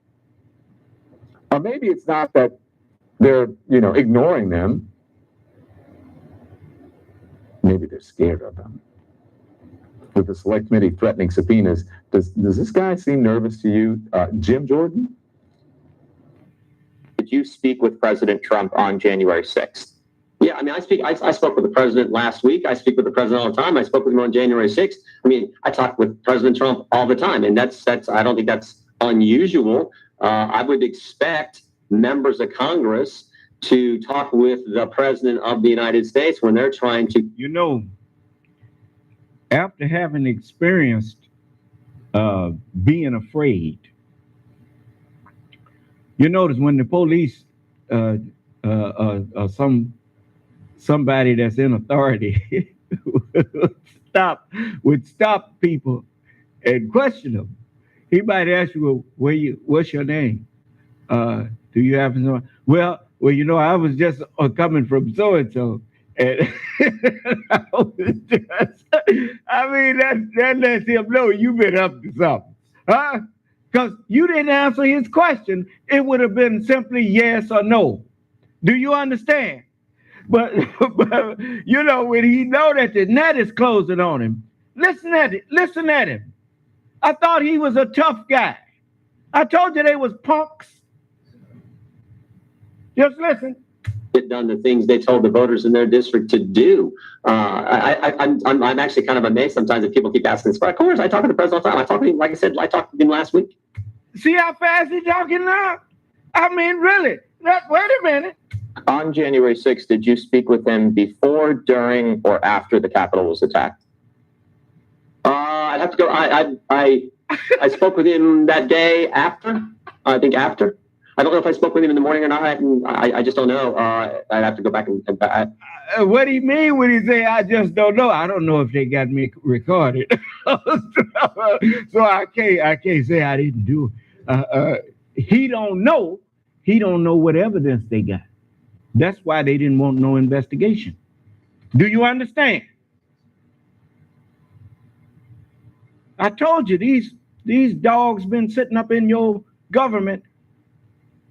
Or maybe it's not that they're, ignoring them. Maybe they're scared of them. With the select committee threatening subpoenas, does this guy seem nervous to you, Jim Jordan? did you speak with President Trump on January 6th? Yeah, I mean, I spoke with the president last week. I speak with the president all the time. I spoke with him on January 6th. I mean, I talk with President Trump all the time, and that's I don't think that's unusual. I would expect members of Congress to talk with the president of the United States when they're trying to. You know, after having experienced being afraid, you notice when the police, somebody that's in authority would stop people and question them. He might ask you, what's your name? Do you have no? Well, you know, I was just coming from so and so, and I mean that lets him know you've been up to something, huh? Because you didn't answer his question. It would have been simply yes or no. Do you understand? But you know, when he know that the net is closing on him, listen at him. I thought he was a tough guy. I told you they was punks. Just listen. Get done the things they told the voters in their district to do. I'm actually kind of amazed sometimes that people keep asking this. But of course, I talk to the president all the time. I talked to him, like I said, I talked to him last week. See how fast he's talking now? I mean, really? Wait a minute. On January 6th, did you speak with him before, during, or after the Capitol was attacked? I'd have to go. I spoke with him that day after. I think after. I don't know if I spoke with him in the morning or not. I just don't know. I'd have to go back and. What do you mean when he say I just don't know? I don't know if they got me recorded, so I can't say I didn't do it. He don't know. He don't know what evidence they got. That's why they didn't want no investigation. Do you understand? I told you these dogs been sitting up in your government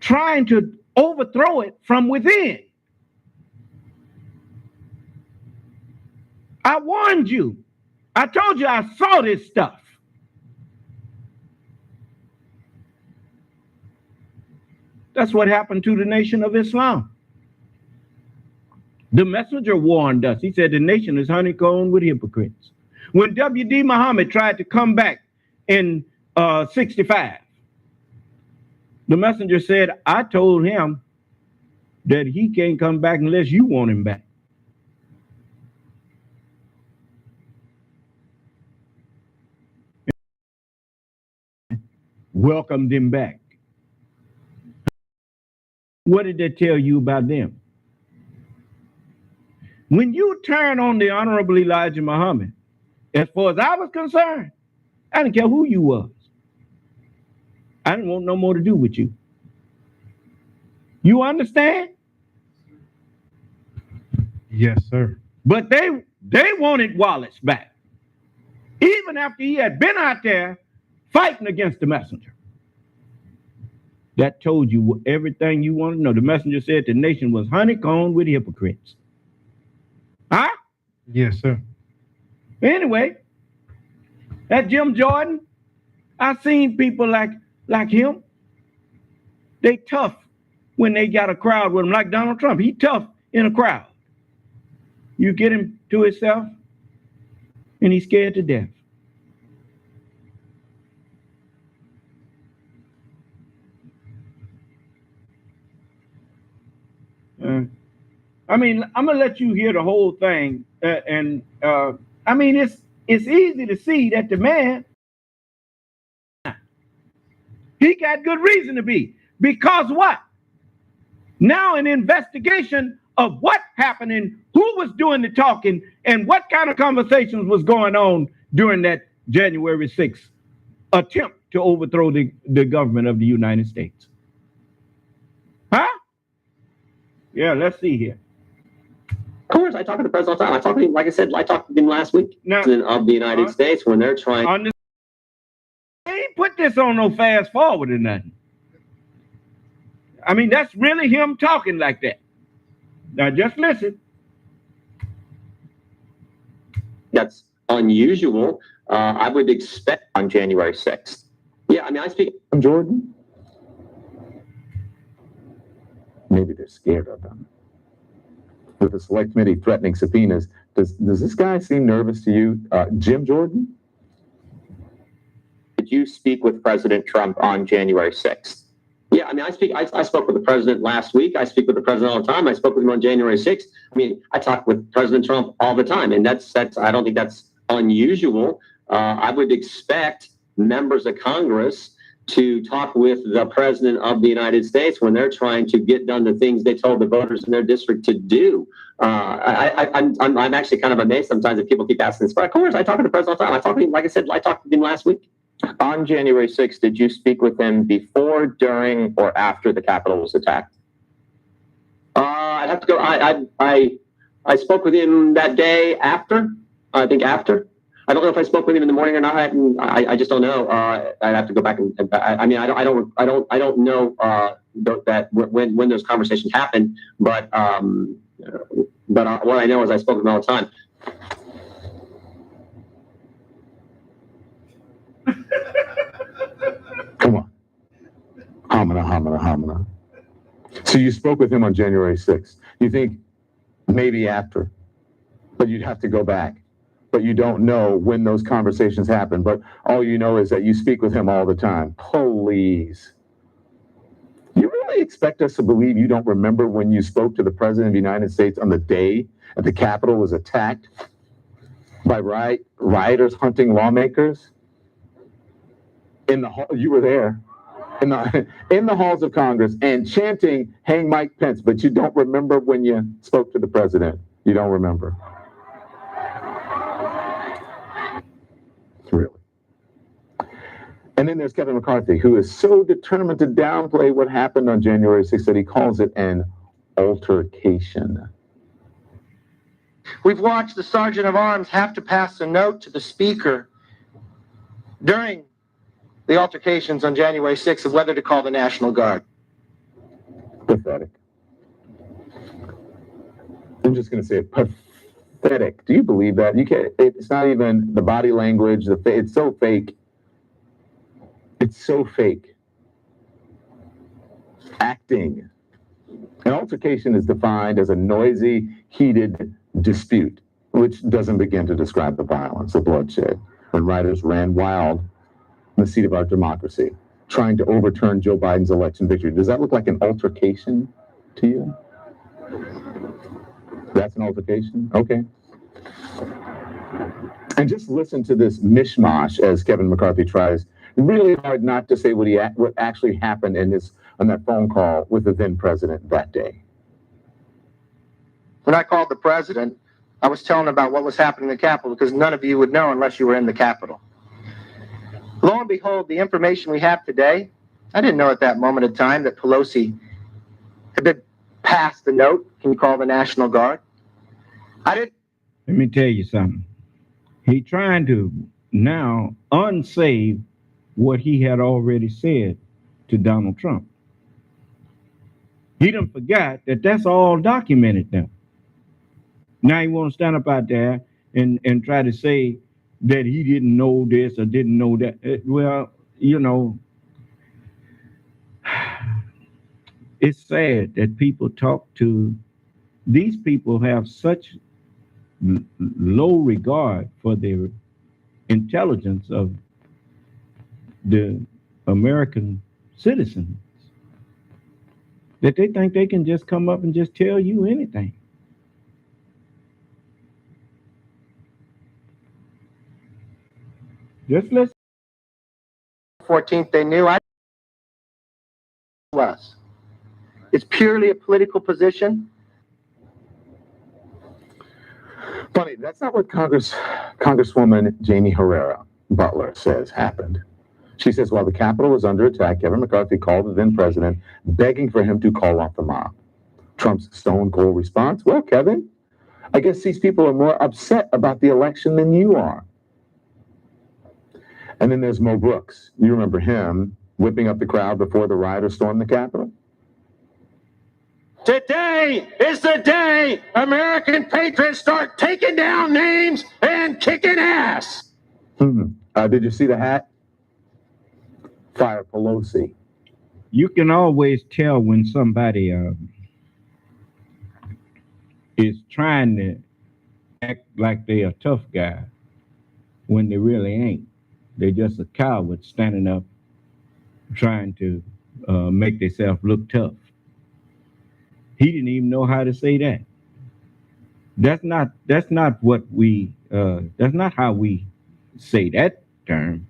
trying to overthrow it from within. I warned you. I told you I saw this stuff. That's what happened to the Nation of Islam. The messenger warned us. He said the nation is honeycombed with hypocrites. When W.D. Muhammad tried to come back in 65, the messenger said, I told him that he can't come back unless you want him back. Welcomed him back. What did that tell you about them? When you turn on the Honorable Elijah Muhammad, as far as I was concerned, I didn't care who you was. I didn't want no more to do with you. You understand? Yes, sir. But they wanted Wallace back, even after he had been out there fighting against the messenger. That told you everything you wanted to know. The messenger said the nation was honeycombed with hypocrites. Huh? Yes, sir. Anyway, that Jim Jordan, I seen people like him. They tough when they got a crowd with them, like Donald Trump. He tough in a crowd. You get him to himself, and he's scared to death. I mean, I'm gonna let you hear the whole thing, I mean, it's easy to see that the man, he got good reason to be, because what? Now an investigation of what happened and who was doing the talking and what kind of conversations was going on during that January 6th attempt to overthrow the government of the United States. Huh? Yeah, let's see here. Of course, I talk to the president all the time. I talked to him, like I said, I talked to him last week. Now, President of the United States when they're trying. They ain't put this on no fast forward or nothing. I mean, that's really him talking like that. Now, just listen. That's unusual. I would expect on January 6th. Yeah, I mean, I speak. Jordan. Maybe they're scared of them. With the select committee threatening subpoenas, does this guy seem nervous to you? Jim Jordan? Did you speak with President Trump on January 6th? Yeah, I mean, I spoke with the president last week. I speak with the president all the time. I spoke with him on January 6th. I mean, I talk with President Trump all the time, and that's I don't think that's unusual. I would expect members of Congress to talk with the president of the United States when they're trying to get done the things they told the voters in their district to do. I'm actually kind of amazed sometimes that people keep asking this, but of course, I talk to the president all the time. I talked to him, like I said, I talked to him last week. On January 6th, did you speak with him before, during, or after the Capitol was attacked? I'd have to go. I spoke with him that day after. I think after. I don't know if I spoke with him in the morning or not. I just don't know. I'd have to go back and. I mean, I don't know that when those conversations happened. But what I know is I spoke with him all the time. Come on. Homina. So you spoke with him on January 6th. You think maybe after, but you'd have to go back. But you don't know when those conversations happen. But all you know is that you speak with him all the time. Please. You really expect us to believe you don't remember when you spoke to the President of the United States on the day that the Capitol was attacked by rioters hunting lawmakers? In the hall, you were there, in the halls of Congress and chanting, "Hang Mike Pence," but you don't remember when you spoke to the president. You don't remember. Really. And then there's Kevin McCarthy, who is so determined to downplay what happened on January 6th that he calls it an altercation. We've watched the Sergeant of Arms have to pass a note to the Speaker during the altercations on January 6th of whether to call the National Guard. Pathetic. I'm just going to say it. Pathetic. Do you believe that? You can't. It's not even the body language. It's so fake. It's so fake. Acting. An altercation is defined as a noisy, heated dispute, which doesn't begin to describe the violence, the bloodshed, when rioters ran wild in the seat of our democracy, trying to overturn Joe Biden's election victory. Does that look like an altercation to you? That's an altercation? Okay. And just listen to this mishmash as Kevin McCarthy tries really hard not to say what actually happened on that phone call with the then president that day. When I called the president, I was telling him about what was happening in the Capitol because none of you would know unless you were in the Capitol. Lo and behold, the information we have today, I didn't know at that moment in time that Pelosi had been passed the note, can you call the National Guard? I didn't. Let me tell you something. He's trying to now unsay what he had already said to Donald Trump. He done forgot that that's all documented now. Now he want to stand up out there and try to say that he didn't know this or didn't know that. Well, you know, it's sad that people talk to, these people have such low regard for the intelligence of the American citizens that they think they can just come up and just tell you anything. Just listen. 14th, they knew I was. It's purely a political position. Funny, that's not what Congresswoman Jamie Herrera Butler says happened. She says, while the Capitol was under attack, Kevin McCarthy called the then president, begging for him to call off the mob. Trump's stone cold response, well, Kevin, I guess these people are more upset about the election than you are. And then there's Mo Brooks. You remember him whipping up the crowd before the rioters stormed the Capitol? Today is the day American patriots start taking down names and kicking ass. Did you see the hat? Fire Pelosi. You can always tell when somebody is trying to act like they a tough guy when they really ain't. They're just a coward standing up trying to make themselves look tough. He didn't even know how to say that. That's not what we that's not how we say that term.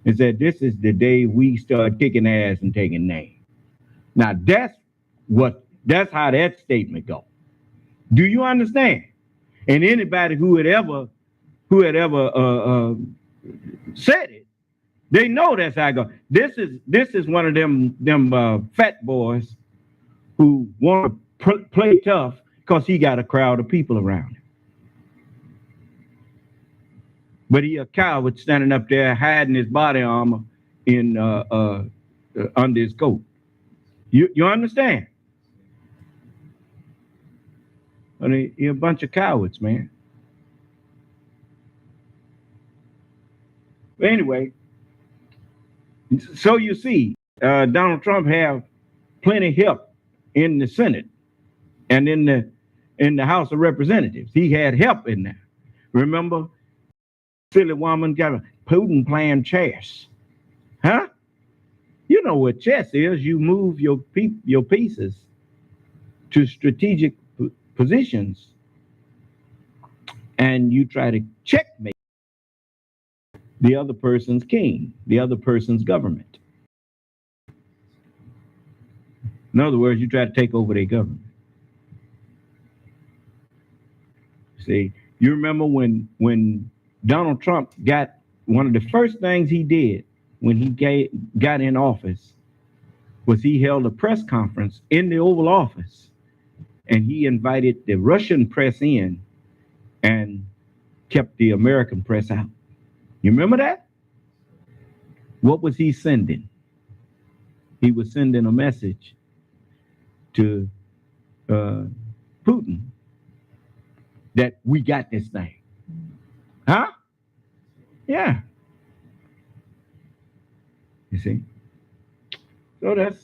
Is that this is the day we start kicking ass and taking names. Now that's how that statement goes. Do you understand? And anybody who had ever said it, they know that's how it goes. This is one of them fat boys who want to play tough because he got a crowd of people around him. But he a coward standing up there hiding his body armor in under his coat. You understand? I mean, you're a bunch of cowards, man. But anyway, so you see, Donald Trump have plenty help in the Senate and in the House of Representatives. He had help in there. Remember, silly woman got Putin playing chess, huh? You know what chess is? You move your pieces to strategic positions, and you try to checkmate the other person's king, the other person's government. In other words, you try to take over their government. See, you remember when Donald Trump got, one of the first things he did when he got in office was he held a press conference in the Oval Office, and he invited the Russian press in and kept the American press out. You remember that? What was he sending? He was sending a message to Putin that we got this thing. Huh? Yeah. You see? So that's,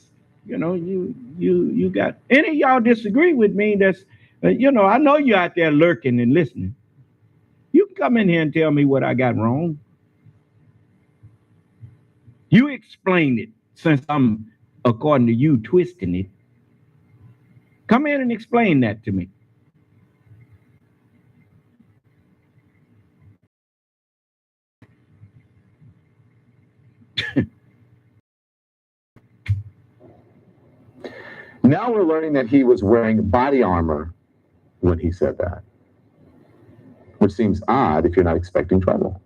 you got, any of y'all disagree with me, that's, I know you're out there lurking and listening. You can come in here and tell me what I got wrong. You explain it, since I'm, according to you, twisting it. Come in and explain that to me. Now we're learning that he was wearing body armor when he said that, which seems odd if you're not expecting trouble.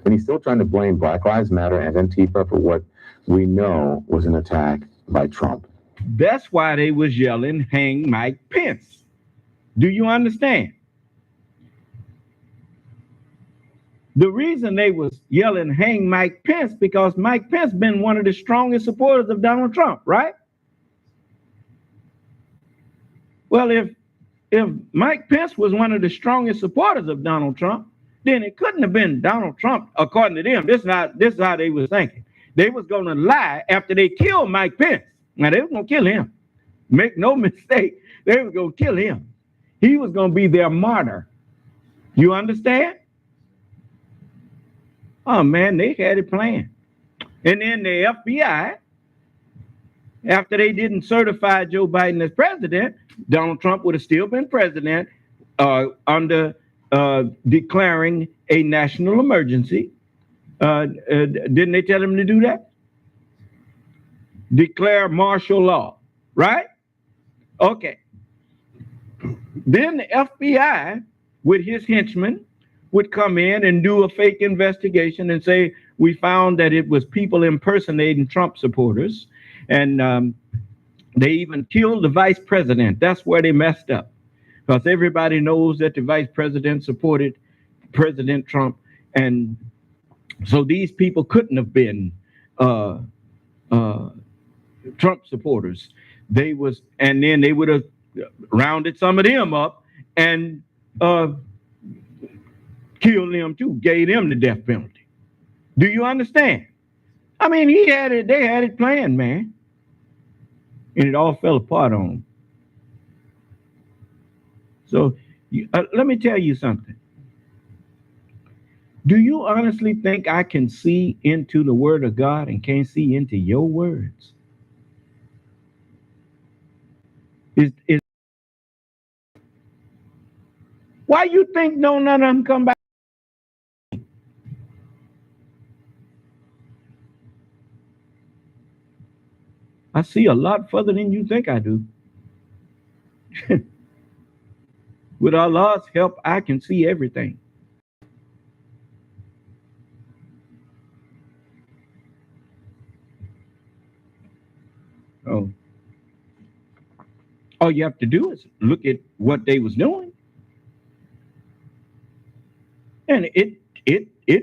And he's still trying to blame Black Lives Matter and Antifa for what we know was an attack by Trump. That's why they was yelling, hang Mike Pence. Do you understand? The reason they was yelling, hang Mike Pence, because Mike Pence been one of the strongest supporters of Donald Trump, right? Well, if Mike Pence was one of the strongest supporters of Donald Trump, then it couldn't have been Donald Trump, according to them. This is how they was thinking. They was going to lie after they killed Mike Pence. Now, they were going to kill him. Make no mistake, they were going to kill him. He was going to be their martyr. You understand? Oh, man, they had it planned. And then the FBI, after they didn't certify Joe Biden as president, Donald Trump would have still been president under declaring a national emergency. Didn't they tell him to do that? Declare martial law, right? Okay. Then the FBI, with his henchmen, would come in and do a fake investigation and say, we found that it was people impersonating Trump supporters. And they even killed the vice president. That's where they messed up. Because everybody knows that the vice president supported President Trump. And so these people couldn't have been Trump supporters. And then they would have rounded some of them up and killed them too, gave them the death penalty. Do you understand? I mean, they had it planned, man. And it all fell apart on him. So let me tell you something. Do you honestly think I can see into the word of God and can't see into your words? Is why you think no none of them come back? I see a lot further than you think I do. With Allah's help, I can see everything. Oh, all you have to do is look at what they was doing, and it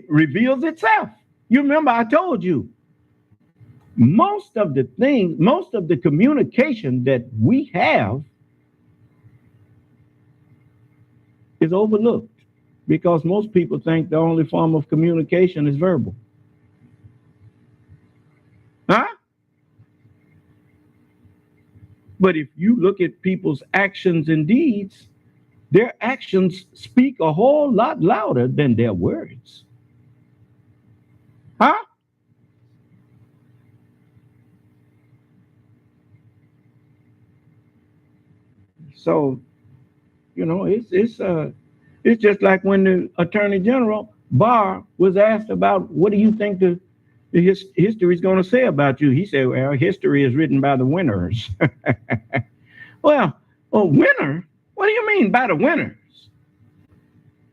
reveals itself. You remember I told you most of the communication that we have is overlooked because most people think the only form of communication is verbal. Huh? But if you look at people's actions and deeds, their actions speak a whole lot louder than their words. Huh? So, it's just like when the Attorney General Barr was asked about what do you think the history is going to say about you. He said, well, history is written by the winners. Well, a winner? What do you mean by the winners?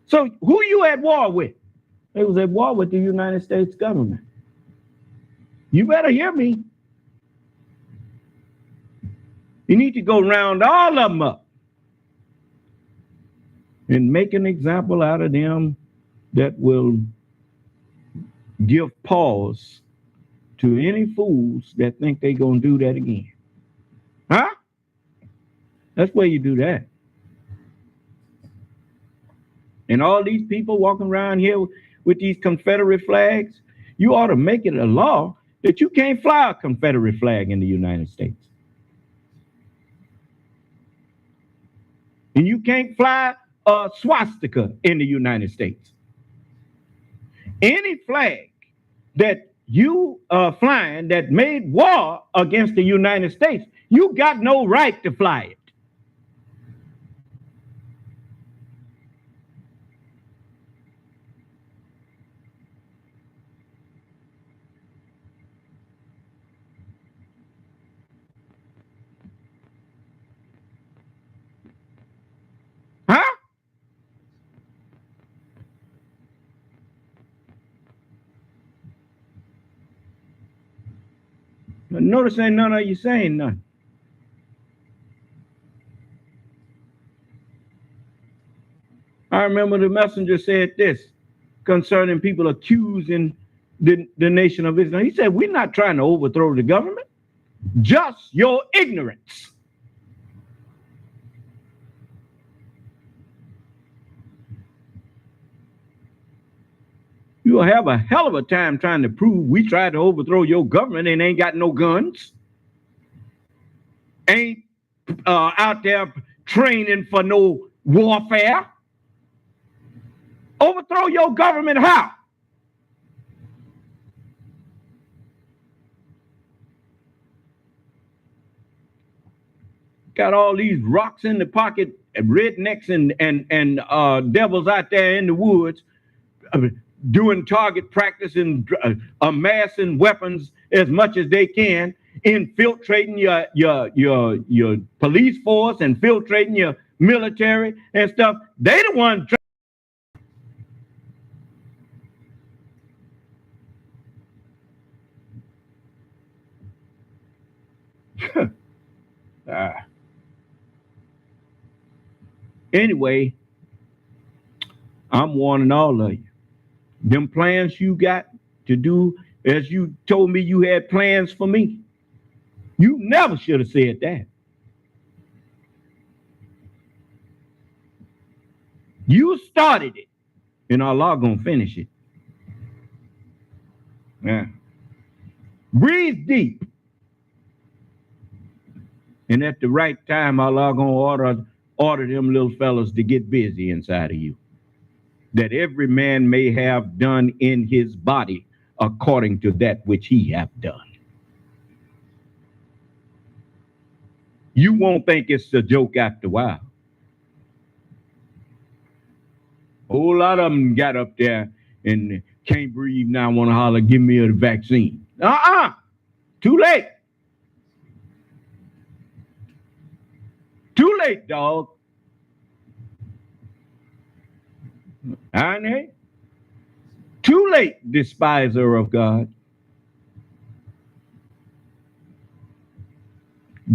So who you at war with? They was at war with the United States government. You better hear me. You need to go round all of them up and make an example out of them that will give pause to any fools that think they're going to do that again. Huh? That's where you do that. And all these people walking around here with these Confederate flags, you ought to make it a law that you can't fly a Confederate flag in the United States. And you can't fly a swastika in the United States. Any flag that you are flying that made war against the United States, you got no right to fly it. Huh? Notice ain't none of you saying nothing. I remember the messenger said this concerning people accusing the nation of Islam. He said, we're not trying to overthrow the government, just your ignorance. You'll have a hell of a time trying to prove we tried to overthrow your government and ain't got no guns. Ain't out there training for no warfare. Overthrow your government how? Got all these rocks in the pocket, rednecks and devils out there in the woods doing target practice and amassing weapons as much as they can, infiltrating your police force, infiltrating your military and stuff. They the ones. Anyway, I'm warning all of you. Them plans you got to do, as you told me you had plans for me, you never should have said that. You started it, and Allah gonna finish it. Yeah. Breathe deep. And at the right time, Allah gonna order them little fellas to get busy inside of you, that every man may have done in his body according to that which he hath done. You won't think it's a joke after a while. A whole lot of them got up there and can't breathe now, want to holler, give me a vaccine. Too late. Too late, dog. Honey? Too late, despiser of God.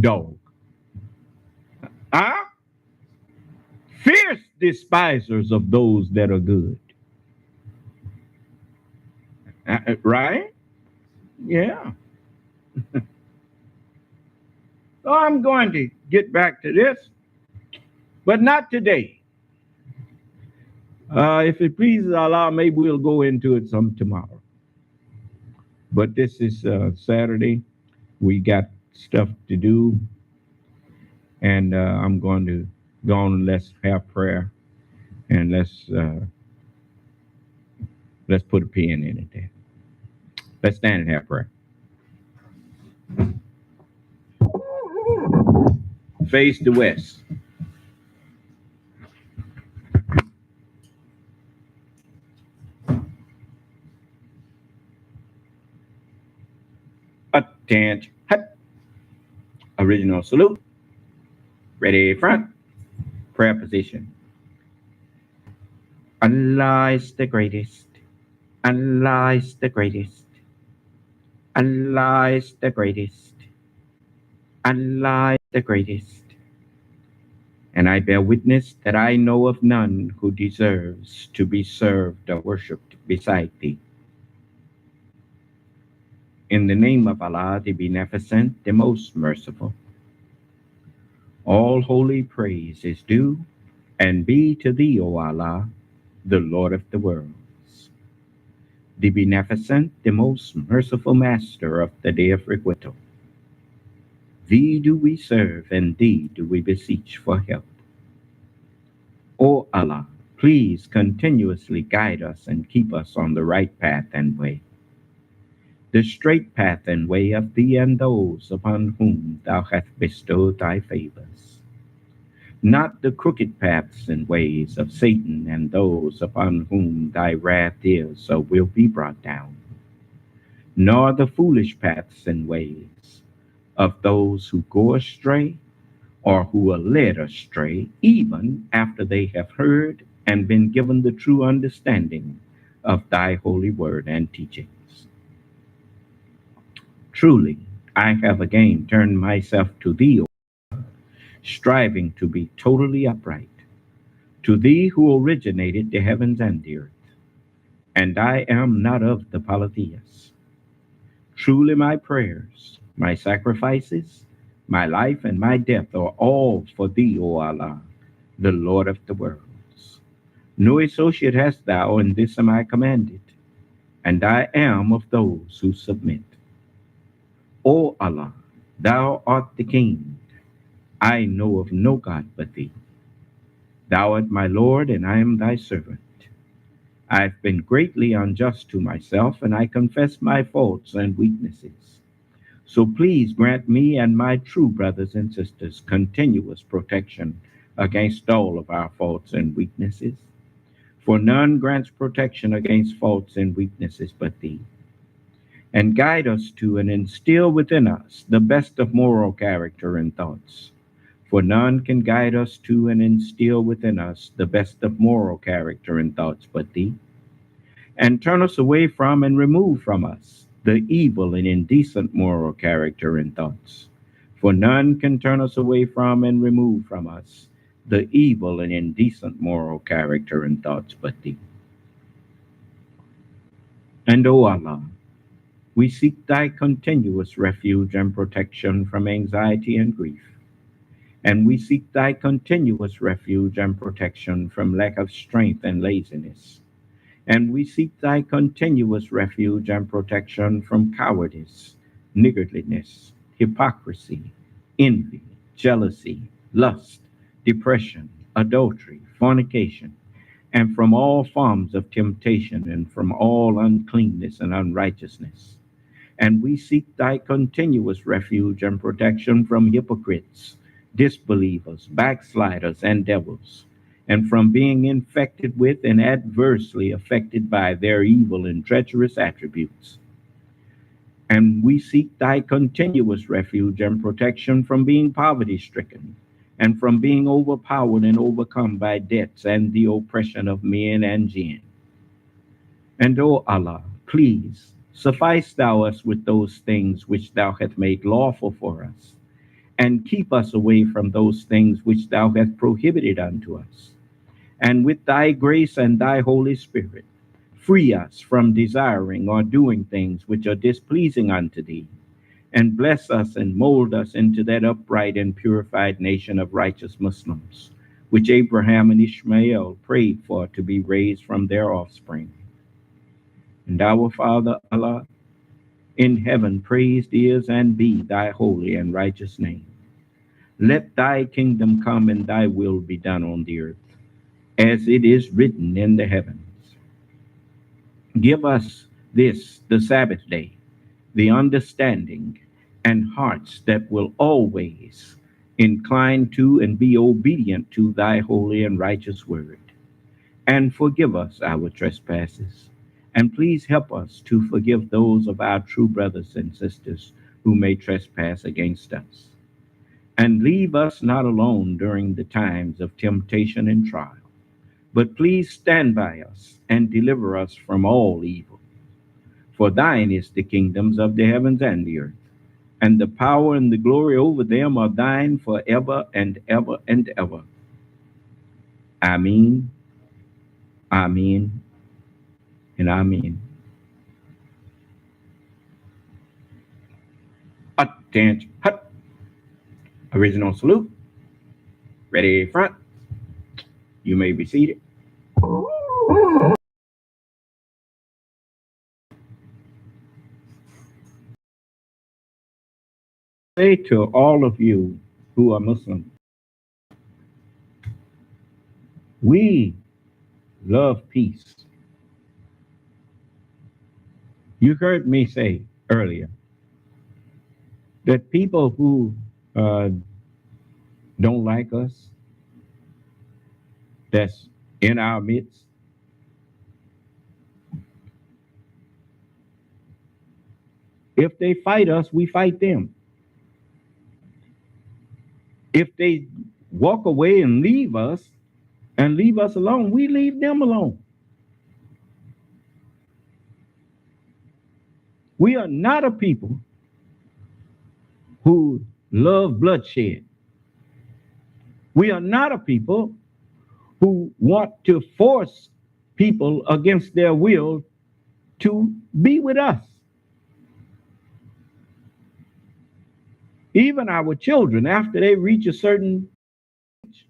Dog. Fierce despisers of those that are good. Right? Yeah. So I'm going to get back to this, but not today. If it pleases Allah, maybe we'll go into it some tomorrow. But this is Saturday. We got stuff to do, and I'm going to go on and let's have prayer, and let's put a pin in it there. Let's stand and have prayer. Face the west. Attention. Original salute. Ready front. Prayer position. Allah is the greatest. Allah is the greatest. Allah is the greatest. Allah is the greatest. And I bear witness that I know of none who deserves to be served or worshipped beside thee. In the name of Allah, the Beneficent, the Most Merciful, all holy praise is due and be to thee, O Allah, the Lord of the worlds, the Beneficent, the Most Merciful Master of the day of requital. Thee do we serve, and thee do we beseech for help. O Allah, please continuously guide us and keep us on the right path and way, the straight path and way of thee and those upon whom thou hast bestowed thy favors, not the crooked paths and ways of Satan and those upon whom thy wrath is or will be brought down, nor the foolish paths and ways of those who go astray or who are led astray, even after they have heard and been given the true understanding of thy holy word and teachings. Truly, I have again turned myself to thee, O God, striving to be totally upright, to thee who originated the heavens and the earth, and I am not of the polytheists. Truly my prayers, my sacrifices, my life, and my death are all for thee, O Allah, the Lord of the worlds. No associate hast thou, and this am I commanded, and I am of those who submit. O Allah, thou art the King. I know of no God but thee. Thou art my Lord, and I am thy servant. I have been greatly unjust to myself, and I confess my faults and weaknesses. So please grant me and my true brothers and sisters continuous protection against all of our faults and weaknesses, for none grants protection against faults and weaknesses but thee. And guide us to and instill within us the best of moral character and thoughts, for none can guide us to and instill within us the best of moral character and thoughts but thee. And turn us away from and remove from us the evil and indecent moral character and thoughts, for none can turn us away from and remove from us the evil and indecent moral character and thoughts but thee. And O Allah, we seek thy continuous refuge and protection from anxiety and grief, and we seek thy continuous refuge and protection from lack of strength and laziness, and we seek thy continuous refuge and protection from cowardice, niggardliness, hypocrisy, envy, jealousy, lust, depression, adultery, fornication, and from all forms of temptation, and from all uncleanness and unrighteousness. And we seek thy continuous refuge and protection from hypocrites, disbelievers, backsliders, and devils, and from being infected with and adversely affected by their evil and treacherous attributes. And we seek thy continuous refuge and protection from being poverty stricken, and from being overpowered and overcome by debts and the oppression of men and jinn. And, O Allah, please suffice thou us with those things which thou hast made lawful for us, and keep us away from those things which thou hast prohibited unto us. And with thy grace and thy Holy Spirit, free us from desiring or doing things which are displeasing unto thee, and bless us and mold us into that upright and purified nation of righteous Muslims, which Abraham and Ishmael prayed for to be raised from their offspring. And our Father Allah, in heaven praised is and be thy holy and righteous name. Let thy kingdom come and thy will be done on the earth, as it is written in the heavens. Give us this, the Sabbath day, the understanding and hearts that will always incline to and be obedient to thy holy and righteous word. And forgive us our trespasses. And please help us to forgive those of our true brothers and sisters who may trespass against us. And leave us not alone during the times of temptation and trial, but please stand by us and deliver us from all evil. For thine is the kingdoms of the heavens and the earth, and the power and the glory over them are thine forever and ever and ever. Amen, amen, and amen. Attention, hut. Original salute. Ready, front. You may be seated. Say to all of you who are Muslim, we love peace. You heard me say earlier that people who don't like us, that's in our midst, if they fight us, we fight them. If they walk away and leave us alone, we leave them alone. We are not a people who love bloodshed. We are not a people who want to force people against their will to be with us. Even our children, after they reach a certain age,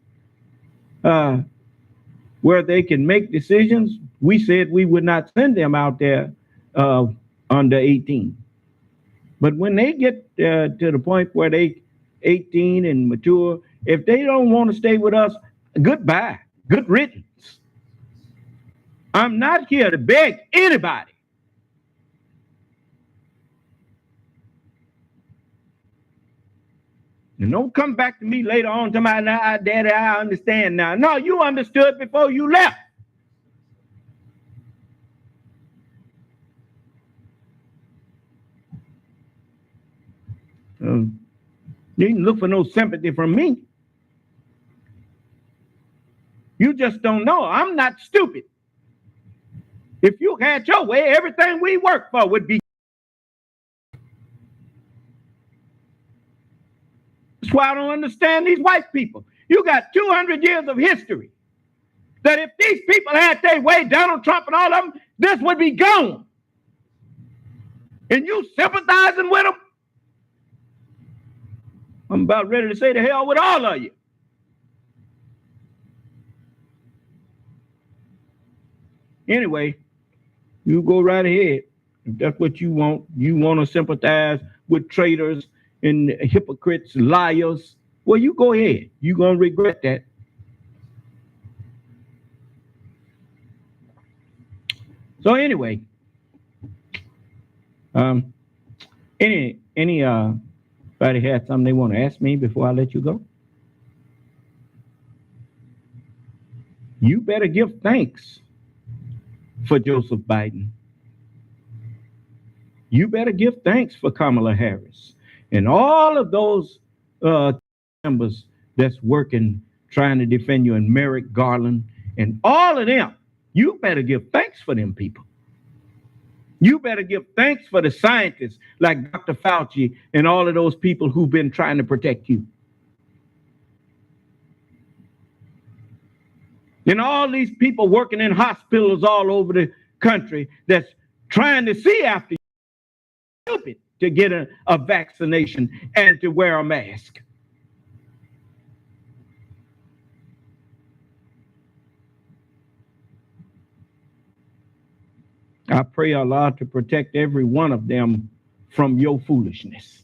where they can make decisions, we said we would not send them out there under 18. But when they get to the point where they 18 and mature, if they don't want to stay with us, goodbye, good riddance. I'm not here to beg anybody. And don't come back to me later on to my daddy, I understand now. No, you understood before you left. You didn't look for no sympathy from me. You just don't know. I'm not stupid. If you had your way, everything we work for would be. That's why I don't understand these white people. You got 200 years of history. That if these people had their way, Donald Trump and all of them, this would be gone. And you sympathizing with them? I'm about ready to say to hell with all of you. Anyway, you go right ahead. If that's what you want to sympathize with traitors and hypocrites, liars, Well, you go ahead. You're going to regret that. So anyway, anybody had something they want to ask me before I let you go? You better give thanks for Joseph Biden. You better give thanks for Kamala Harris and all of those members that's working, trying to defend you, and Merrick Garland and all of them. You better give thanks for them people. You better give thanks for the scientists like Dr. Fauci and all of those people who've been trying to protect you. And all these people working in hospitals all over the country that's trying to see after you. Stupid to get a vaccination and to wear a mask. I pray Allah to protect every one of them from your foolishness.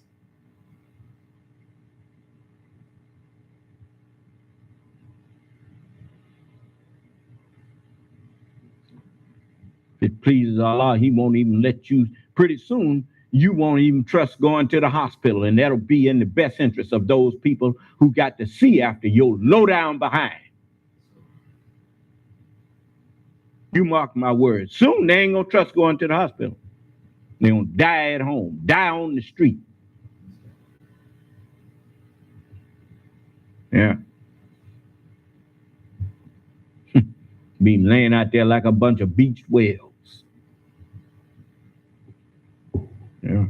If it pleases Allah, He won't even let you, pretty soon, you won't even trust going to the hospital, and that'll be in the best interest of those people who got to see after your low down behind. You mark my words. Soon they ain't gonna trust going to the hospital. They're gonna die at home, die on the street. Yeah. Be laying out there like a bunch of beached whales. Yeah.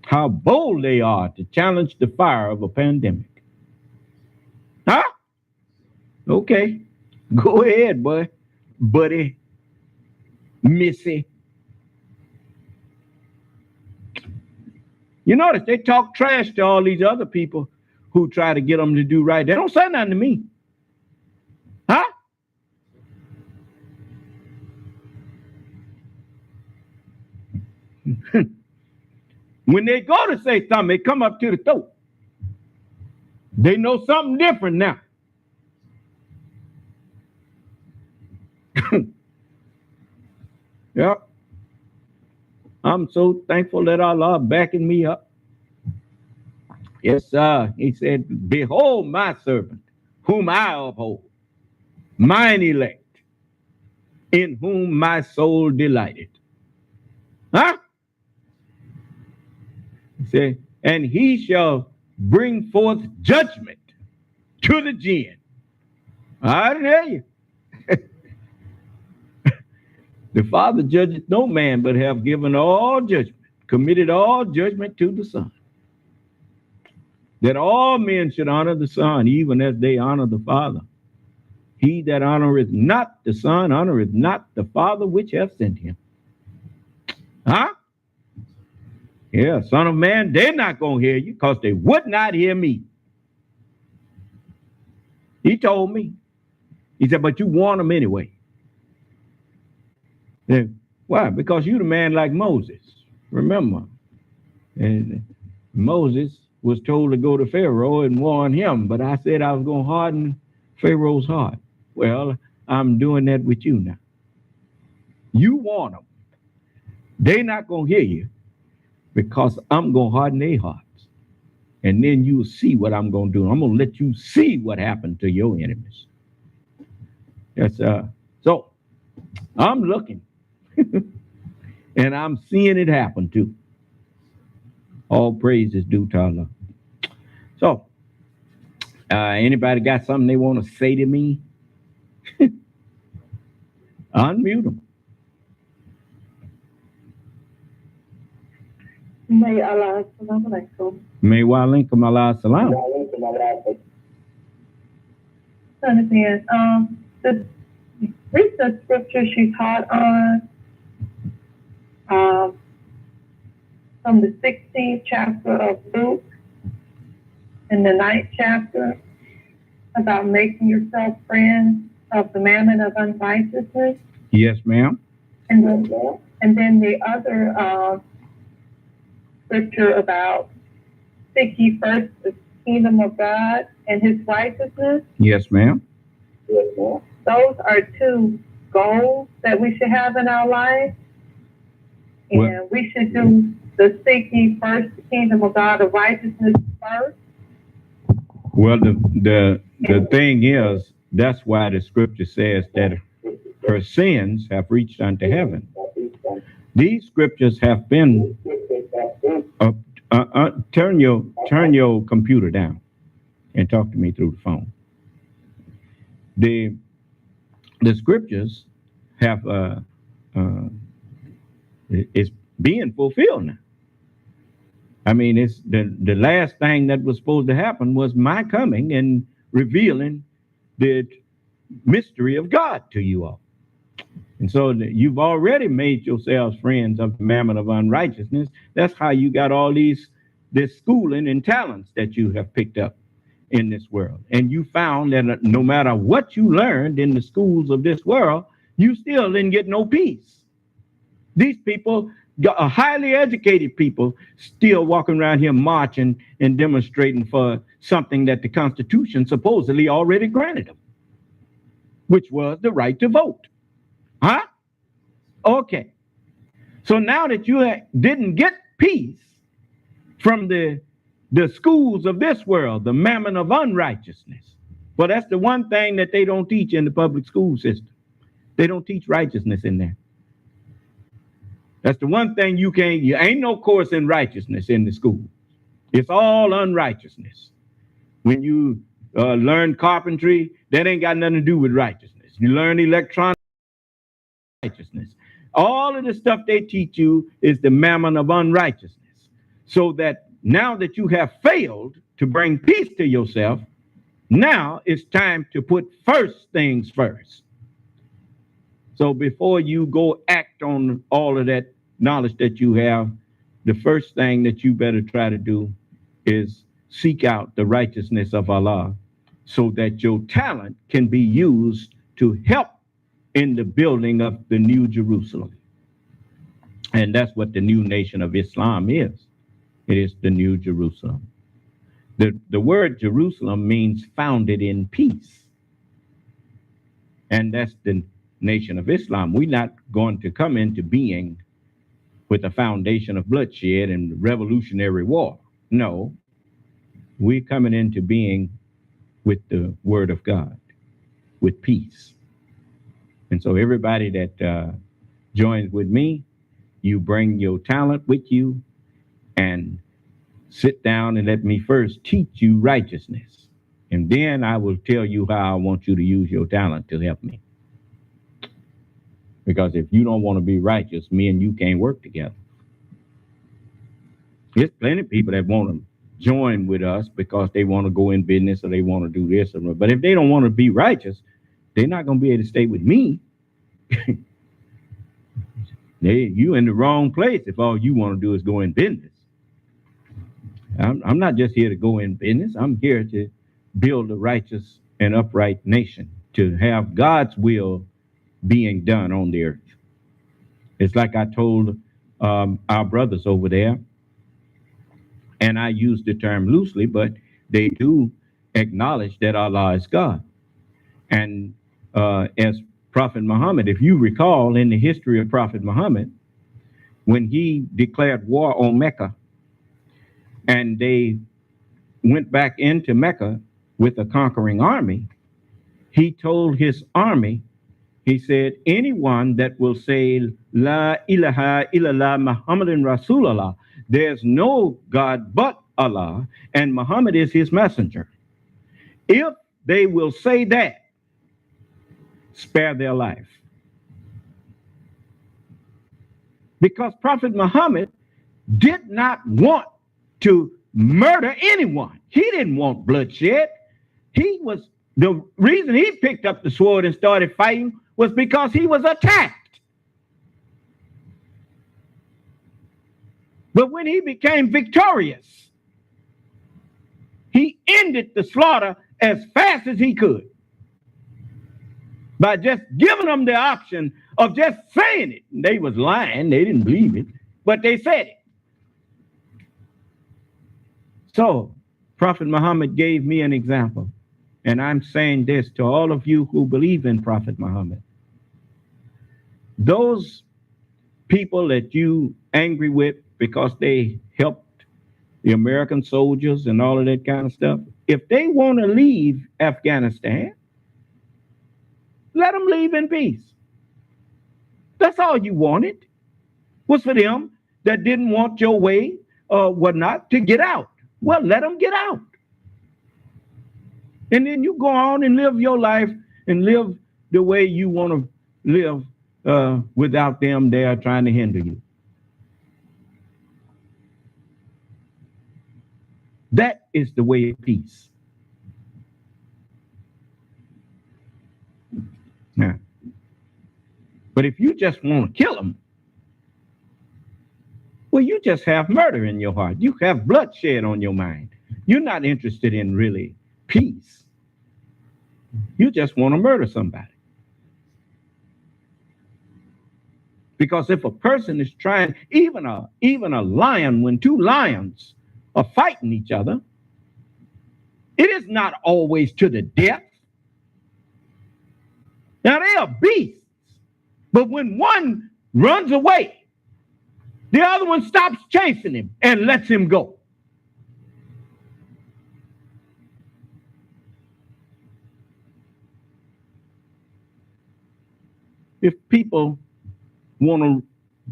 How bold they are to challenge the fire of a pandemic. Huh? Okay. Go ahead, boy. Buddy. Missy. You notice they talk trash to all these other people who try to get them to do right. They don't say nothing to me. Huh? When they go to say something, they come up to the throat. They know something different now. Yep. I'm so thankful that Allah backing me up. Yes, sir. He said, behold my servant, whom I uphold, mine elect, in whom my soul delighted. Huh? He said, and he shall bring forth judgment to the jinn. I tell you. The Father judgeth no man, but have given all judgment, committed all judgment to the Son. That all men should honor the Son, even as they honor the Father. He that honoreth not the Son, honoreth not the Father which hath sent him. Huh? Yeah, Son of Man, they're not going to hear you because they would not hear me. He told me. He said, but you warn them anyway. Then, why? Because you're the man like Moses. Remember. And Moses was told to go to Pharaoh and warn him, but I said I was going to harden Pharaoh's heart. Well, I'm doing that with you now. You warn them. They're not going to hear you because I'm going to harden their hearts. And then you'll see what I'm going to do. I'm going to let you see what happened to your enemies. Yes, so I'm looking. And I'm seeing it happen too. All praise is due to Allah. So, anybody got something they want to say to me? Unmute them. May Allah salam alaikum. May wa alaikum Allah salam. Understand. The recent scripture she taught on from the 16th chapter of Luke and the 9th chapter about making yourself friends of the mammon of unrighteousness. Yes, ma'am. And then the other scripture about seek ye first the kingdom of God and his righteousness. Yes, ma'am. Those are two goals that we should have in our life. And we should do the seek ye first the kingdom of God of righteousness first. Well, the thing is, that's why the scripture says that her sins have reached unto heaven. These scriptures have been. Turn your computer down and talk to me through the phone. The scriptures have it's being fulfilled now. I mean, it's the last thing that was supposed to happen was my coming and revealing the mystery of God to you all. And so you've already made yourselves friends of the mammon of unrighteousness. That's how you got all this schooling and talents that you have picked up in this world. And you found that no matter what you learned in the schools of this world, you still didn't get no peace. These people are highly educated people still walking around here marching and demonstrating for something that the Constitution supposedly already granted them, which was the right to vote. Huh? Okay. So now that you didn't get peace from the schools of this world, the mammon of unrighteousness. Well, that's the one thing that they don't teach in the public school system. They don't teach righteousness in there. That's the one thing you ain't no course in righteousness in the school. It's all unrighteousness. When you learn carpentry, that ain't got nothing to do with righteousness. You learn electronics, righteousness. All of the stuff they teach you is the mammon of unrighteousness. So that now that you have failed to bring peace to yourself, now it's time to put first things first. So before you go act on all of that knowledge that you have, the first thing that you better try to do is seek out the righteousness of Allah so that your talent can be used to help in the building of the New Jerusalem. And that's what the new nation of Islam is. It is the New Jerusalem. The word Jerusalem means founded in peace. And that's the nation of Islam. We're not going to come into being with a foundation of bloodshed and revolutionary war. No, we're coming into being with the word of God, with peace. And so everybody that joins with me, you bring your talent with you and sit down and let me first teach you righteousness. And then I will tell you how I want you to use your talent to help me. Because if you don't want to be righteous, me and you can't work together. There's plenty of people that want to join with us because they want to go in business or they want to do this. But if they don't want to be righteous, they're not going to be able to stay with me. You in the wrong place if all you want to do is go in business. I'm not just here to go in business. I'm here to build a righteous and upright nation, to have God's will being done on the earth. It's like I told our brothers over there, and I use the term loosely, but they do acknowledge that Allah is God. And as Prophet Muhammad, if you recall in the history of Prophet Muhammad, when he declared war on Mecca, and they went back into Mecca with a conquering army, he told his army, he said, anyone that will say, La ilaha illallah Muhammadun Rasulullah, there's no God but Allah, and Muhammad is his messenger. If they will say that, spare their life. Because Prophet Muhammad did not want to murder anyone. He didn't want bloodshed. The reason he picked up the sword and started fighting was because he was attacked. But when he became victorious, he ended the slaughter as fast as he could by just giving them the option of just saying it. They was lying. They didn't believe it, but they said it. So Prophet Muhammad gave me an example. And I'm saying this to all of you who believe in Prophet Muhammad. Those people that you angry with because they helped the American soldiers and all of that kind of stuff, if they want to leave Afghanistan, let them leave in peace. That's all you wanted, was for them that didn't want your way or whatnot to get out. Well, let them get out. And then you go on and live your life and live the way you want to live without them there trying to hinder you. That is the way of peace. Now, but if you just want to kill them, well, you just have murder in your heart. You have bloodshed on your mind. You're not interested in really peace. You just want to murder somebody. Because if a person is trying, even a lion, when two lions are fighting each other, it is not always to the death. Now, they are beasts, but when one runs away, the other one stops chasing him and lets him go. If people want to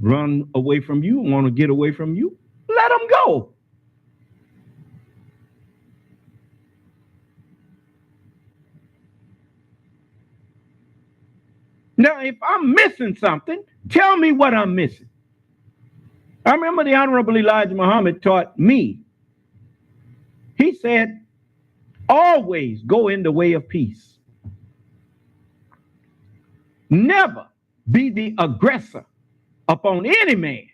run away from you, want to get away from you, let them go. Now, if I'm missing something, tell me what I'm missing. I remember the Honorable Elijah Muhammad taught me. He said, always go in the way of peace. Never be the aggressor upon any man.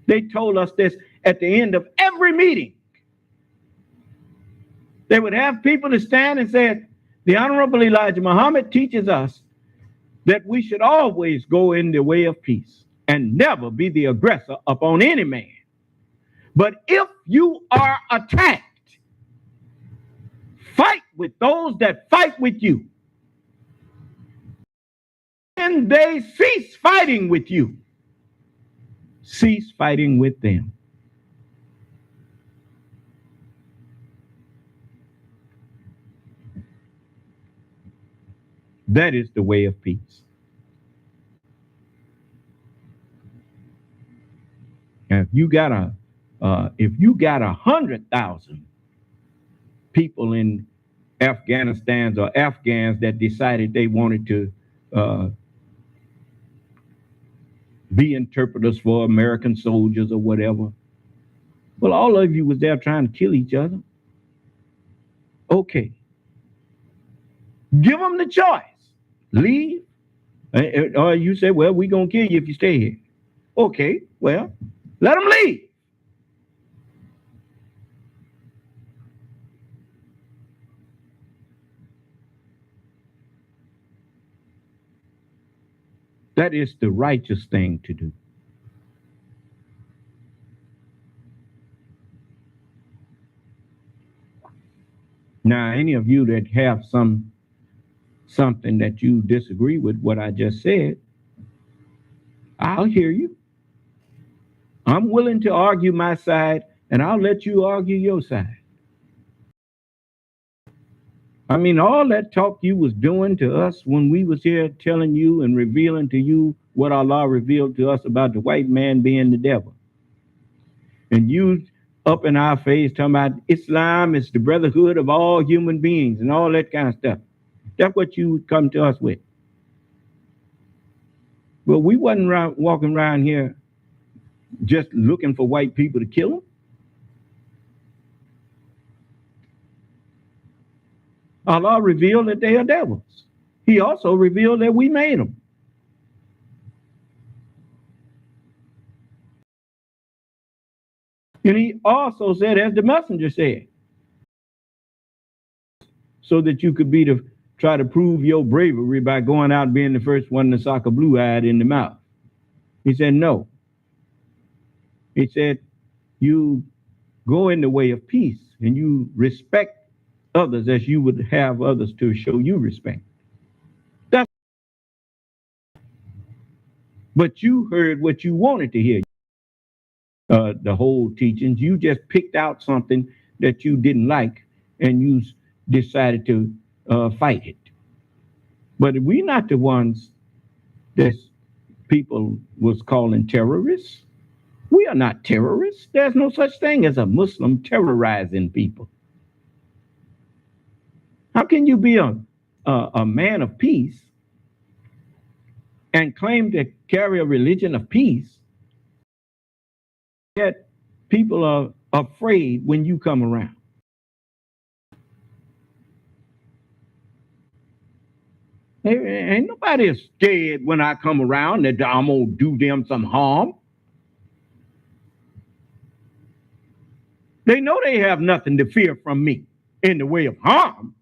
They told us this at the end of every meeting. They would have people to stand and say, the Honorable Elijah Muhammad teaches us that we should always go in the way of peace and never be the aggressor upon any man. But if you are attacked, fight with those that fight with you. And they cease fighting with you, cease fighting with them. That is the way of peace. And if you got 100,000 people in Afghanistan or Afghans that decided they wanted to be interpreters for American soldiers or whatever, well, all of you was there trying to kill each other. Okay. Give them the choice. Leave. Or you say, well, we're going to kill you if you stay here. Okay, well, let them leave. That is the righteous thing to do. Now, any of you that have something that you disagree with what I just said, I'll hear you. I'm willing to argue my side, and I'll let you argue your side. I mean, all that talk you was doing to us when we was here telling you and revealing to you what Allah revealed to us about the white man being the devil. And you up in our face talking about Islam is the brotherhood of all human beings and all that kind of stuff. That's what you would come to us with. Well, we wasn't walking around here just looking for white people to kill them. Allah revealed that they are devils. He also revealed that we made them. And he also said, as the messenger said, so that you could be to try to prove your bravery by going out and being the first one to sock a blue-eyed in the mouth. He said, no. He said, you go in the way of peace and you respect others as you would have others to show you respect. That's, but you heard what you wanted to hear. The whole teachings, you just picked out something that you didn't like and you decided to fight it. But we're not the ones that people was calling terrorists. We are not terrorists. There's no such thing as a Muslim terrorizing people. How can you be a man of peace and claim to carry a religion of peace, yet people are afraid when you come around? Ain't nobody is scared when I come around that I'm going to do them some harm. They know they have nothing to fear from me in the way of harm.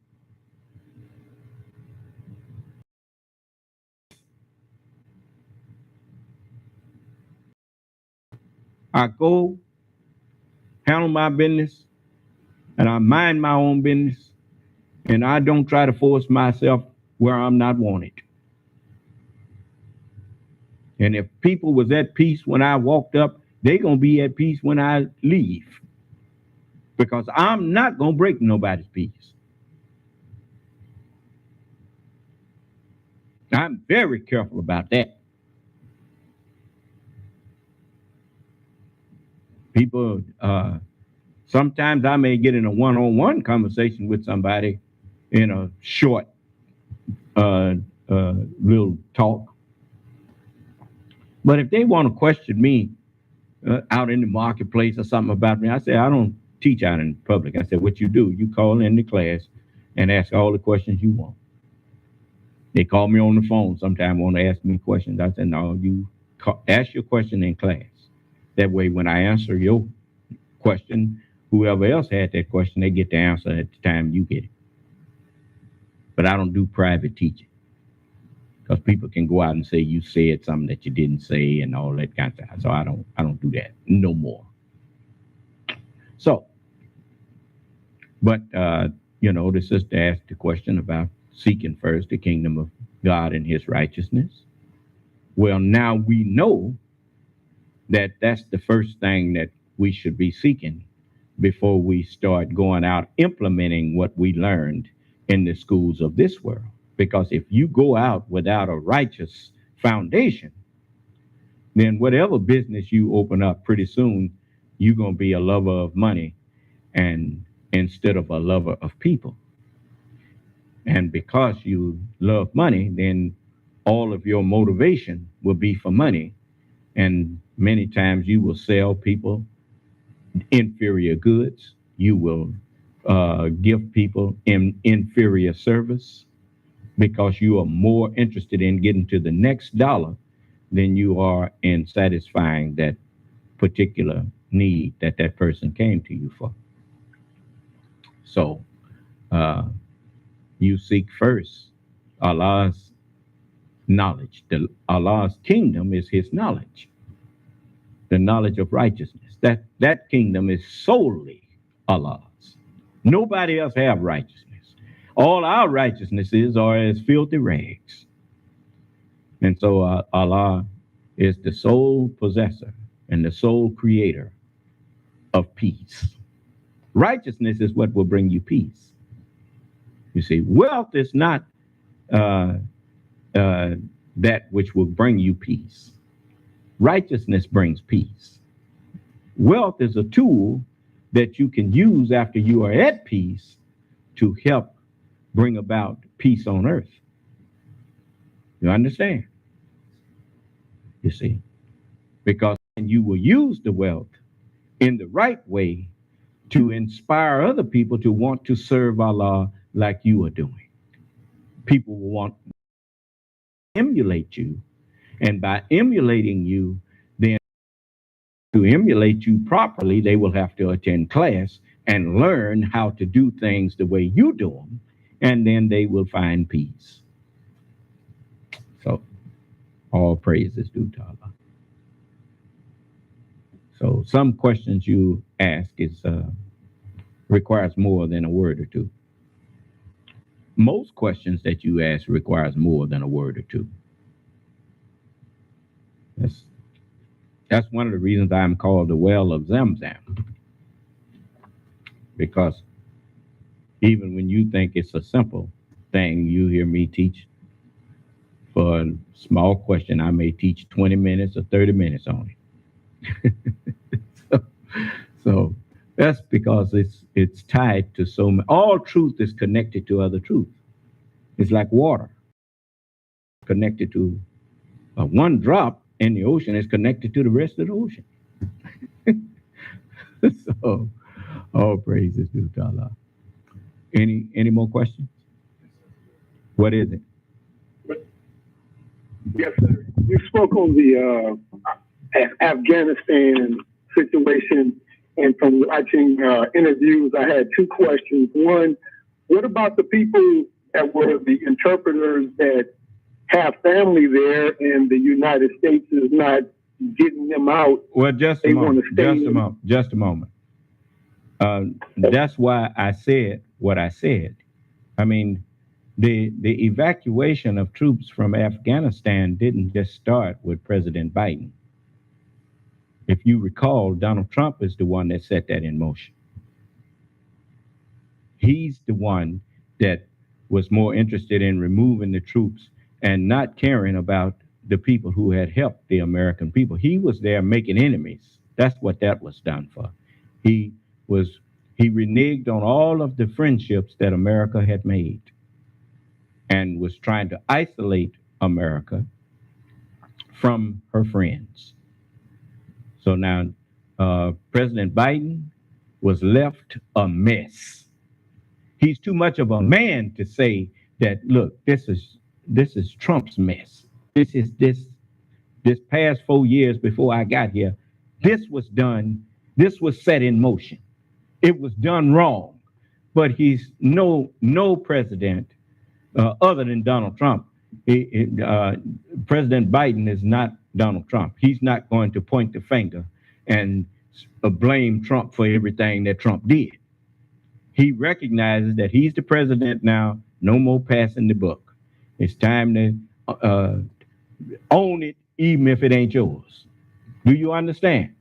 I go handle my business and I mind my own business, and I don't try to force myself where I'm not wanted. And if people was at peace when I walked up, they're going to be at peace when I leave, because I'm not going to break nobody's peace. I'm very careful about that. People, sometimes I may get in a one-on-one conversation with somebody in a short little talk. But if they want to question me out in the marketplace or something about me, I say, I don't teach out in public. I said, what you do, you call in the class and ask all the questions you want. They call me on the phone sometimes, want to ask me questions. I said, no, you ask your question in class. That way, when I answer your question, whoever else had that question, they get the answer at the time you get it. But I don't do private teaching, because people can go out and say you said something that you didn't say and all that kind of stuff. So I don't do that no more. So, but the sister asked the question about seeking first the kingdom of God and his righteousness. Well, now we know that that's the first thing that we should be seeking before we start going out implementing what we learned in the schools of this world. Because if you go out without a righteous foundation, then whatever business you open up, pretty soon you're going to be a lover of money and instead of a lover of people. And because you love money, then all of your motivation will be for money. And many times you will sell people inferior goods. You will give people inferior service, because you are more interested in getting to the next dollar than you are in satisfying that particular need that that person came to you for. So you seek first Allah's knowledge. Allah's kingdom is his knowledge, the knowledge of righteousness. That kingdom is solely Allah's. Nobody else have righteousness. All our righteousnesses are as filthy rags. And so Allah is the sole possessor and the sole creator of peace. Righteousness is what will bring you peace. You see, wealth is not that which will bring you peace. Righteousness brings peace. Wealth is a tool that you can use after you are at peace to help bring about peace on earth. You understand? You see, because you will use the wealth in the right way to inspire other people to want to serve Allah like you are doing. People will want to emulate you, and by emulating you, then to emulate you properly, they will have to attend class and learn how to do things the way you do them, and then they will find peace. So all praise is due to Allah. So some questions you ask requires more than a word or two. Most questions that you ask requires more than a word or two. That's one of the reasons I'm called the well of Zamzam. Because even when you think it's a simple thing, you hear me teach. For a small question, I may teach 20 minutes or 30 minutes on it. so that's because it's tied to so many. All truth is connected to other truth. It's like water connected to one drop in the ocean is connected to the rest of the ocean. So, all praises due to Allah. Any more questions? What is it? Yes, sir. You spoke on the Afghanistan situation, and from watching interviews, I had two questions. One, what about the people that were the interpreters that have family there, and the United States is not getting them out? Well, just a moment. That's why I said what I said. I mean, the evacuation of troops from Afghanistan didn't just start with President Biden. If you recall, Donald Trump is the one that set that in motion. He's the one that was more interested in removing the troops and not caring about the people who had helped the American people. He was there making enemies. That's what that was done for. He reneged on all of the friendships that America had made and was trying to isolate America from her friends. So now President Biden was left a mess. He's too much of a man to say that, look, this is Trump's mess. This past 4 years before I got here, this was set in motion. It was done wrong. But he's no president other than Donald Trump. President Biden is not Donald Trump. He's not going to point the finger and blame Trump for everything that Trump did. He recognizes that he's the president now, no more passing the buck. It's time to own it, even if it ain't yours. Do you understand?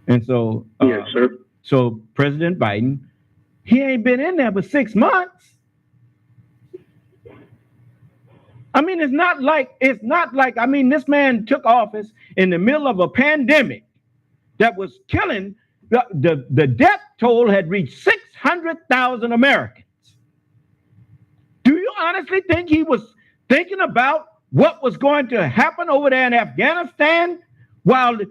And so, yes, sir. So President Biden, he ain't been in there but 6 months. I mean, it's not like, I mean, this man took office in the middle of a pandemic that was killing, the death toll had reached 600,000 Americans. Do you honestly think he was thinking about what was going to happen over there in Afghanistan while the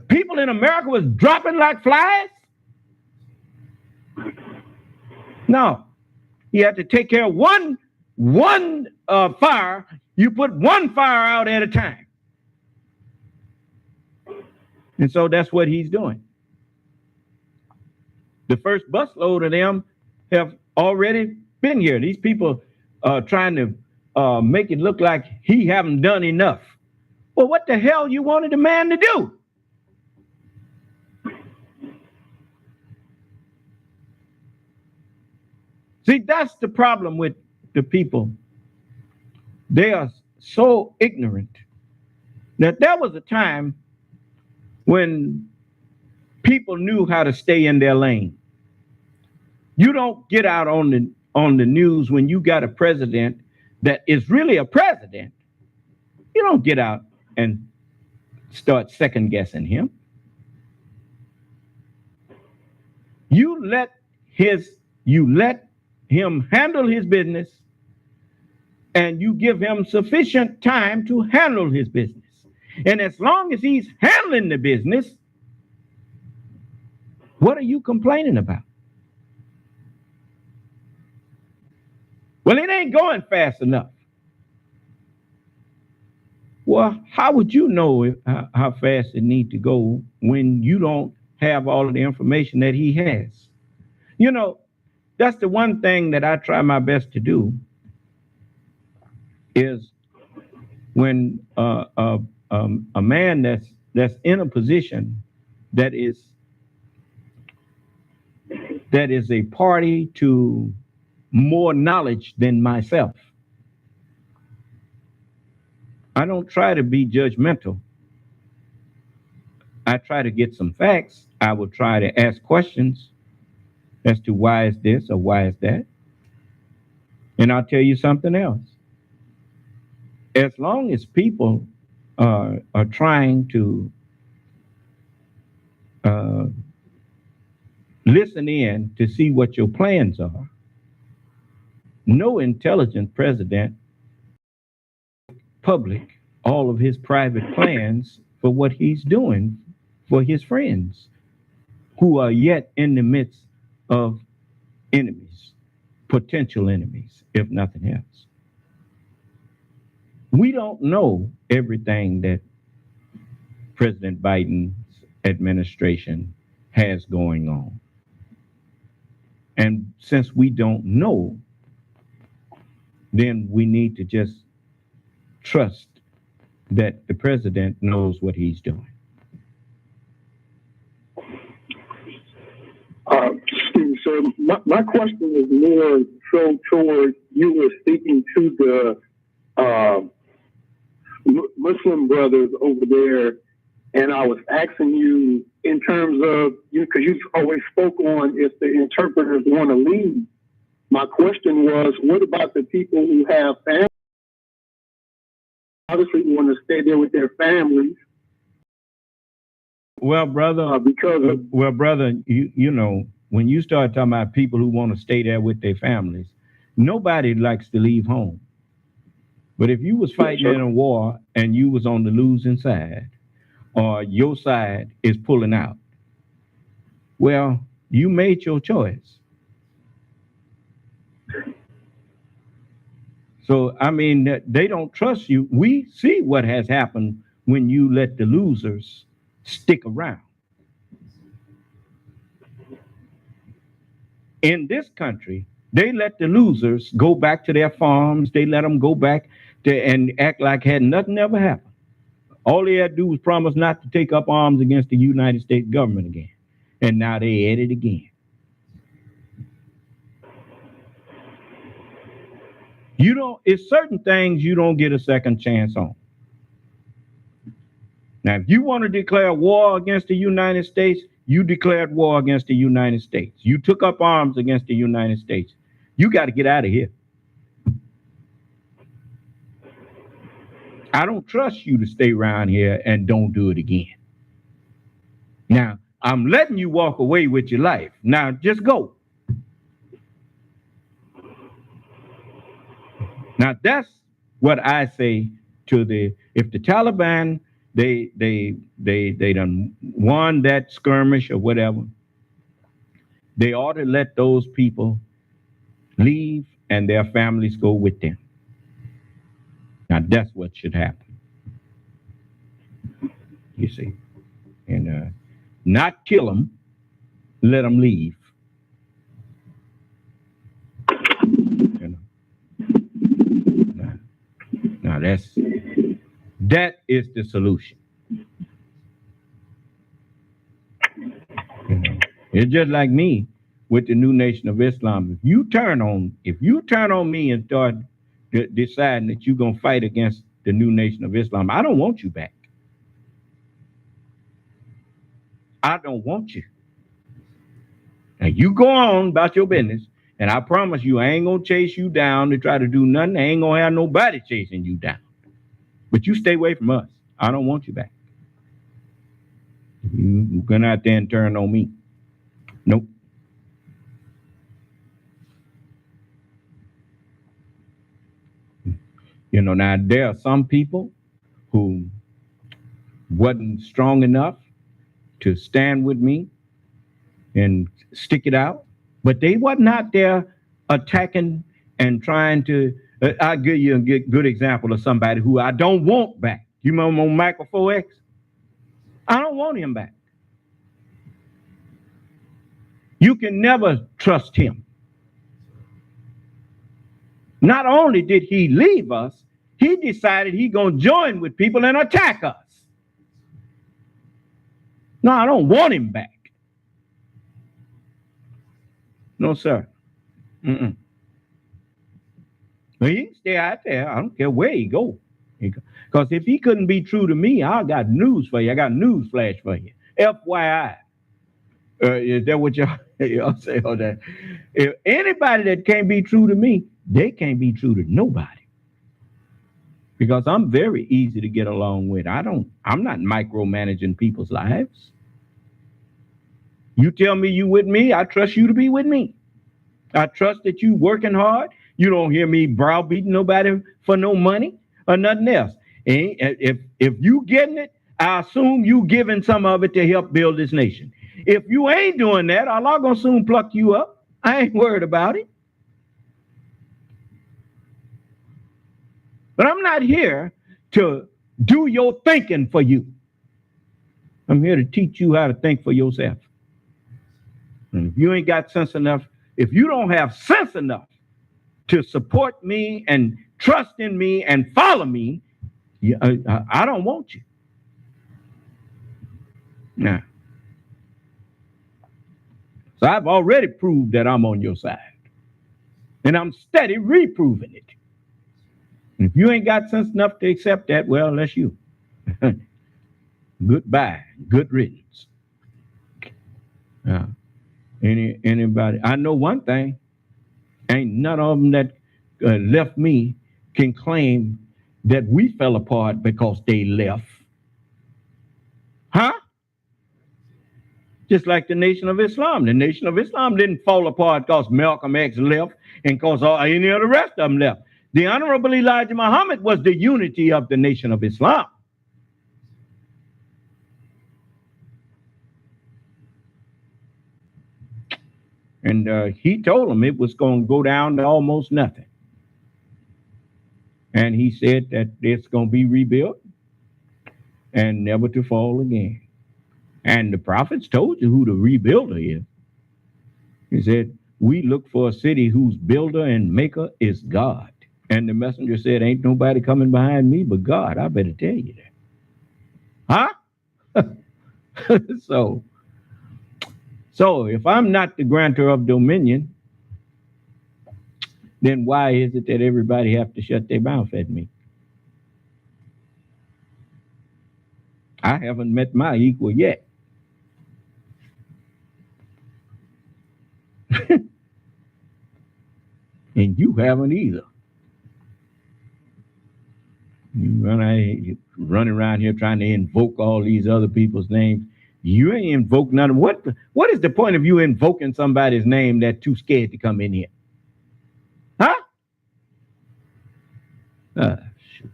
people in America was dropping like flies? No, he had to take care of one fire. You put one fire out at a time. And so that's what he's doing. The first busload of them have already been here. These people are trying to make it look like he haven't done enough. Well, what the hell you wanted the man to do? See, that's the problem with the people. They are so ignorant that there was a time when people knew how to stay in their lane. You don't get out on the news when you got a president that is really a president. You don't get out and start second guessing him. You let him handle his business, and you give him sufficient time to handle his business. And as long as he's handling the business, what are you complaining about? Well, it ain't going fast enough. Well, how would you know how fast it needs to go when you don't have all of the information that he has? You know, that's the one thing that I try my best to do is when a man that's in a position that is a party to more knowledge than myself. I don't try to be judgmental. I try to get some facts. I will try to ask questions as to why is this or why is that. And I'll tell you something else. As long as people are trying to listen in to see what your plans are, no intelligent president public all of his private plans for what he's doing for his friends who are yet in the midst of enemies, potential enemies, if nothing else. We don't know everything that President Biden's administration has going on. And since we don't know, then we need to just trust that the president knows what he's doing. Steve, sir, my question is more so towards you were speaking to the Muslim brothers over there, and I was asking you in terms of you, because you always spoke on if the interpreters want to leave. My question was, what about the people who have families? Obviously, want to stay there with their families. Well, brother, you know, when you start talking about people who want to stay there with their families, nobody likes to leave home. But if you was fighting in a war and you was on the losing side, or your side is pulling out, well, you made your choice. So, I mean, they don't trust you. We see what has happened when you let the losers stick around. In this country, they let the losers go back to their farms. They let them go back and act like had nothing ever happened. All they had to do was promise not to take up arms against the United States government again. And now they at it again. It's certain things you don't get a second chance on. Now, if you want to declare war against the United States, you declared war against the United States. You took up arms against the United States. You got to get out of here. I don't trust you to stay around here and don't do it again. Now, I'm letting you walk away with your life. Now, just go. Now, that's what I say to if the Taliban, they done won that skirmish or whatever, they ought to let those people leave and their families go with them. Now, that's what should happen. You see. And not kill them, let them leave. You know. Now that is the solution. You know. It's just like me with the new Nation of Islam. If you turn on me and start deciding that you're going to fight against the new Nation of Islam, I don't want you back. I don't want you. Now you go on about your business, and I promise you, I ain't gonna chase you down to try to do nothing. I ain't gonna have nobody chasing you down. But you stay away from us. I don't want you back. You're gonna out there and turn on me. Nope. You know, now there are some people who wasn't strong enough to stand with me and stick it out, but they wasn't out there attacking and trying to. I'll give you a good example of somebody who I don't want back. You remember Michael 4X? I don't want him back. You can never trust him. Not only did he leave us, he decided he's going to join with people and attack us. No, I don't want him back. No, sir. Mm-mm. But he can stay out there. I don't care where he go. Because if he couldn't be true to me, I got news for you. I got news flash for you. FYI. Is that what y'all say on that? If anybody that can't be true to me, they can't be true to nobody. Because I'm very easy to get along with. I'm not micromanaging people's lives. You tell me you with me, I trust you to be with me. I trust that you working hard. You don't hear me browbeating nobody for no money or nothing else. And if you getting it, I assume you giving some of it to help build this nation. If you ain't doing that, Allah gonna soon pluck you up. I ain't worried about it. But I'm not here to do your thinking for you. I'm here to teach you how to think for yourself. And if you ain't got sense enough, if you don't have sense enough to support me and trust in me and follow me, I don't want you. Now, so I've already proved that I'm on your side. And I'm steady reproving it. And if you ain't got sense enough to accept that, well, that's you. Goodbye. Good riddance. Anybody? I know one thing. Ain't none of them that left me can claim that we fell apart because they left. Huh? Just like the Nation of Islam. The Nation of Islam didn't fall apart because Malcolm X left and because any of the rest of them left. The Honorable Elijah Muhammad was the unity of the Nation of Islam. And he told them it was going to go down to almost nothing. And he said that it's going to be rebuilt and never to fall again. And the prophets told you who the rebuilder is. He said, we look for a city whose builder and maker is God. And the messenger said, ain't nobody coming behind me but God. I better tell you that. Huh? So if I'm not the grantor of dominion, then why is it that everybody have to shut their mouth at me? I haven't met my equal yet. And you haven't either. You run around here trying to invoke all these other people's names. You ain't invoke none of them. What is the point of you invoking somebody's name that's too scared to come in here? Huh? Shoot.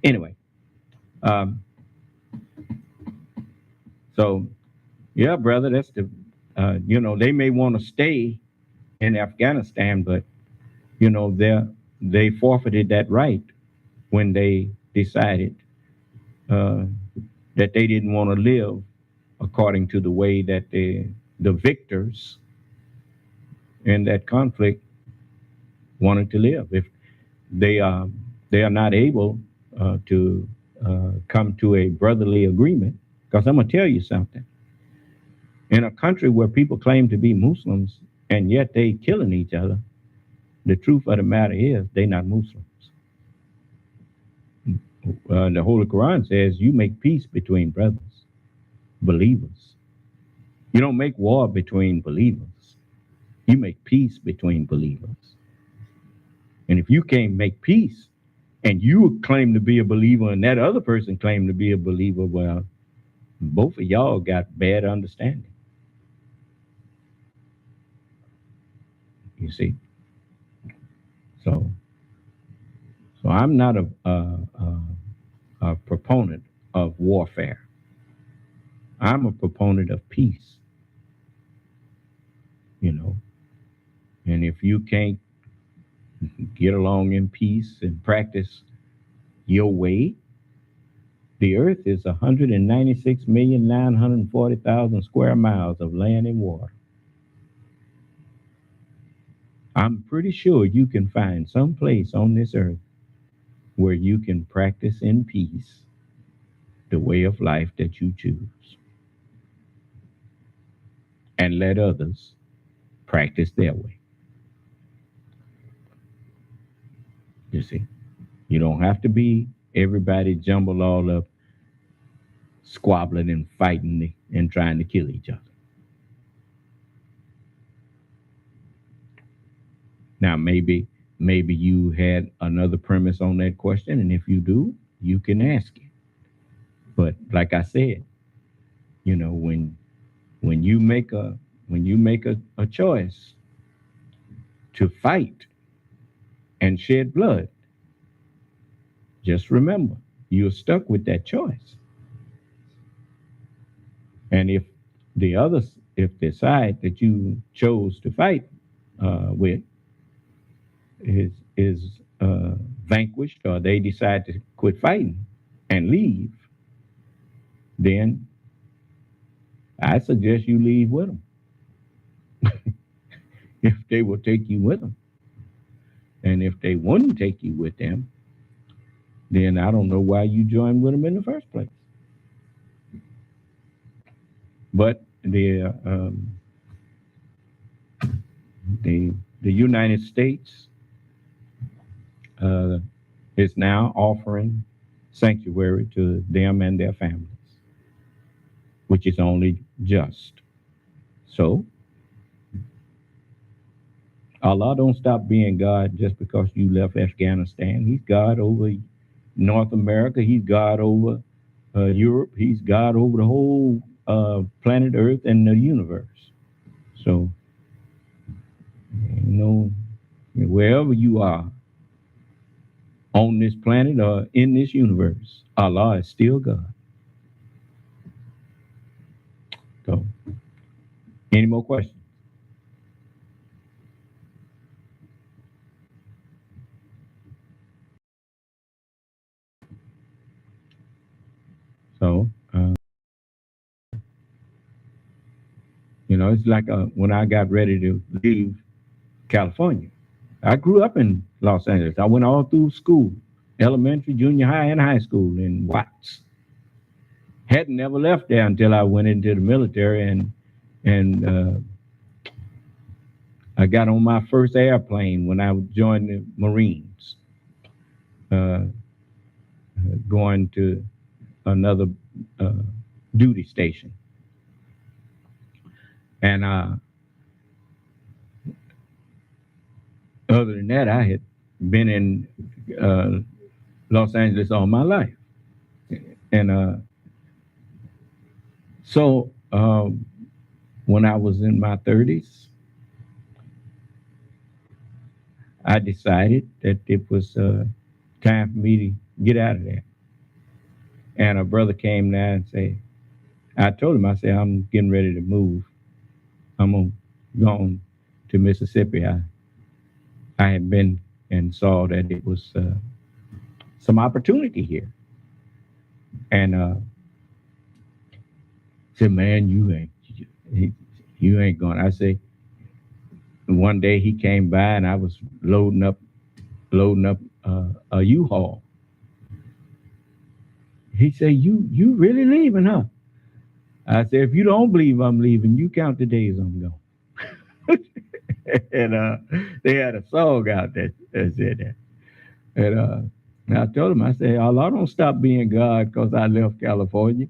Anyway. So, yeah, brother, that's the, they may want to stay in Afghanistan, but, they forfeited that right when they decided that they didn't want to live according to the way that the victors in that conflict wanted to live. If they are not able to come to a brotherly agreement, because I'm going to tell you something. In a country where people claim to be Muslims and yet they killing each other, the truth of the matter is they're not Muslims. The Holy Quran says you make peace between brothers, believers. You don't make war between believers. You make peace between believers. And if you can't make peace and you claim to be a believer and that other person claimed to be a believer, well, both of y'all got bad understanding. You see? So I'm not a proponent of warfare. I'm a proponent of peace. And if you can't get along in peace and practice your way, the earth is 196,940,000 square miles of land and water. I'm pretty sure you can find some place on this earth where you can practice in peace the way of life that you choose. and let others practice their way. You see, you don't have to be everybody jumbled all up, squabbling and fighting and trying to kill each other. Now, maybe you had another premise on that question, and if you do, you can ask it. But like I said, you know, when you make a choice to fight and shed blood, just remember you're stuck with that choice. And if the side that you chose to fight with is vanquished, or they decide to quit fighting and leave, then I suggest you leave with them. If they will take you with them. And if they wouldn't take you with them, then I don't know why you joined with them in the first place. But the United States is now offering sanctuary to them and their families, which is only just. So, Allah don't stop being God just because you left Afghanistan. He's God over North America. He's God over Europe. He's God over the whole planet Earth and the universe. So, you know, wherever you are on this planet or in this universe, Allah is still God. So, any more questions? So, you know, it's like when I got ready to leave California. I grew up in Los Angeles. I went all through school, elementary, junior high, and high school in Watts. Hadn't never left there until I went into the military, and I got on my first airplane when I joined the Marines, going to another duty station. And other than that, I had been in Los Angeles all my life. And so when I was in my 30s, I decided that it was time for me to get out of there. And a brother came there and said, I told him, I said, I'm getting ready to move. I'm going to Mississippi. I had been and saw that it was some opportunity here. And said, man, you ain't going. I say, one day he came by and I was loading up a U-Haul. He said, you really leaving, huh? I said, if you don't believe I'm leaving, you count the days I'm gone. And they had a song out that said that. And I told him, I said, Allah don't stop being God because I left California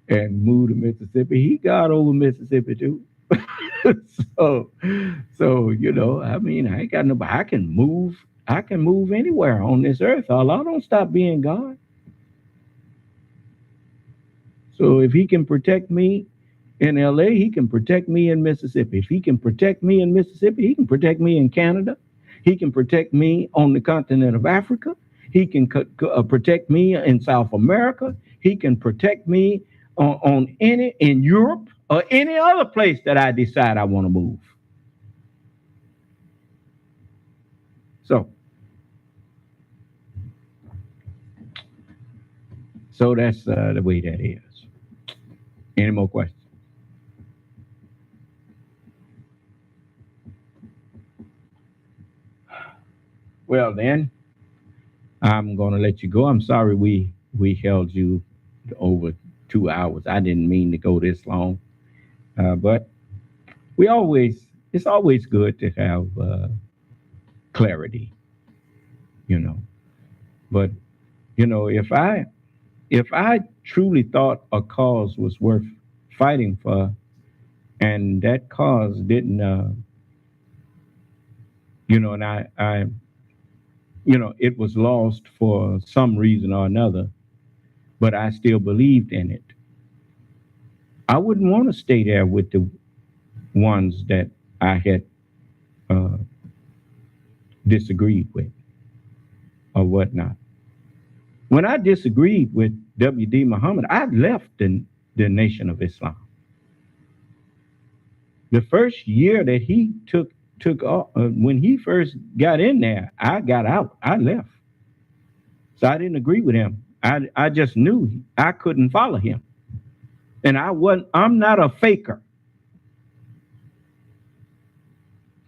and moved to Mississippi. He God over Mississippi too. So you know, I mean, I ain't got nobody. I can move anywhere on this earth. Allah don't stop being God. So if he can protect me in LA, he can protect me in Mississippi. If he can protect me in Mississippi, he can protect me in Canada. He can protect me on the continent of Africa. He can protect me in South America. He can protect me in Europe or any other place that I decide I want to move. So that's the way that is. Any more questions? Well, then, I'm going to let you go. I'm sorry we held you over 2 hours. I didn't mean to go this long, but it's always good to have clarity, you know. But, you know, if I truly thought a cause was worth fighting for, and that cause didn't, you know, and I, you know, it was lost for some reason or another, but I still believed in it, I wouldn't want to stay there with the ones that I had disagreed with or whatnot. When I disagreed with W.D. Muhammad, I left the Nation of Islam. The first year that he took off, when he first got in there, I got out. I left. So I didn't agree with him. I just knew I couldn't follow him. And I'm not a faker.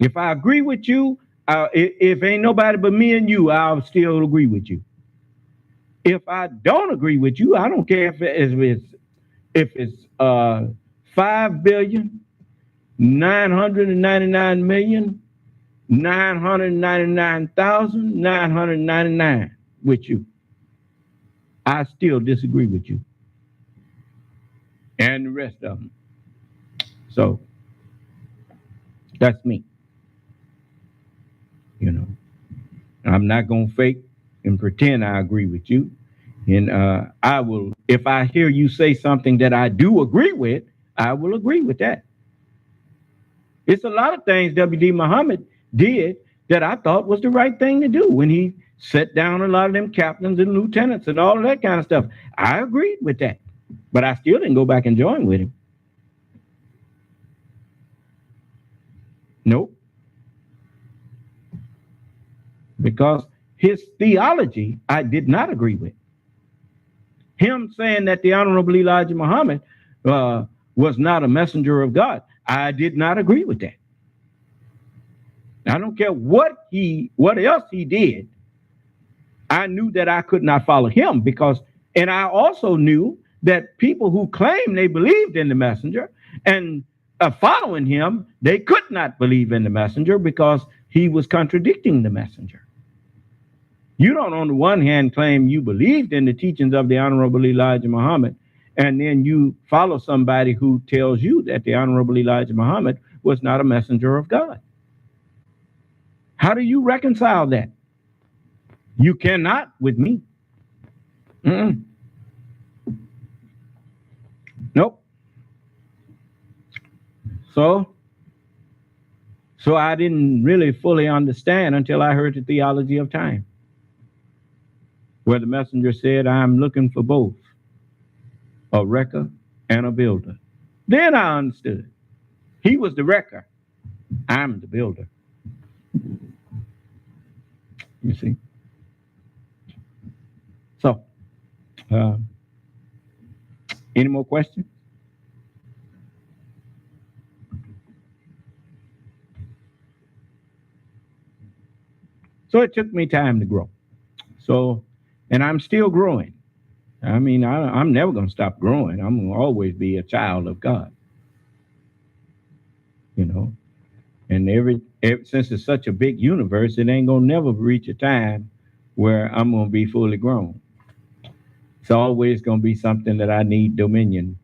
If I agree with you, if ain't nobody but me and you, I'll still agree with you. If I don't agree with you, I don't care if it's 5,999,999,999 with you. I still disagree with you. And the rest of them. So that's me. You know, I'm not going to fake and pretend I agree with you. And I will, if I hear you say something that I do agree with, I will agree with that. It's a lot of things W.D. Muhammad did that I thought was the right thing to do when he set down a lot of them captains and lieutenants and all of that kind of stuff. I agreed with that, but I still didn't go back and join with him. Nope. Because his theology, I did not agree with. Him saying that the Honorable Elijah Muhammad was not a messenger of God, I did not agree with that. I don't care what else he did. I knew that I could not follow him and I also knew that people who claim they believed in the messenger and following him, they could not believe in the messenger because he was contradicting the messenger. You don't, on the one hand, claim you believed in the teachings of the Honorable Elijah Muhammad, and then you follow somebody who tells you that the Honorable Elijah Muhammad was not a messenger of God. How do you reconcile that? You cannot with me. Nope. So I didn't really fully understand until I heard the theology of time, where the messenger said, I'm looking for both, a wrecker and a builder. Then I understood. He was the wrecker. I'm the builder. You see? So, any more questions? So it took me time to grow. And I'm still growing. I mean, I'm never going to stop growing. I'm going to always be a child of God. You know, and since it's such a big universe, it ain't going to never reach a time where I'm going to be fully grown. It's always going to be something that I need dominion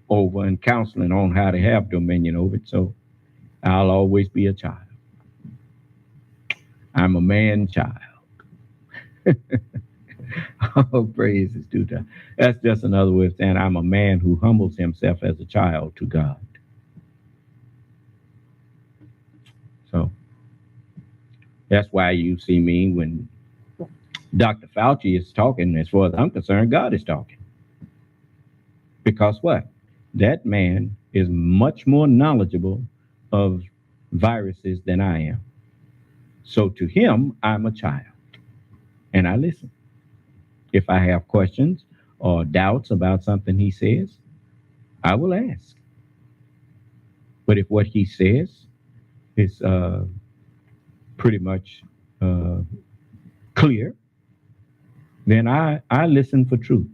over and counseling on how to have dominion over it. So I'll always be a child. I'm a man child. Oh, praise is due to. That's just another way of saying I'm a man who humbles himself as a child to God. So that's why you see me when Dr. Fauci is talking, as far as I'm concerned, God is talking. Because what? That man is much more knowledgeable of viruses than I am. So to him, I'm a child. And I listen. If I have questions or doubts about something he says, I will ask. But if what he says is pretty much clear, then I listen for truth.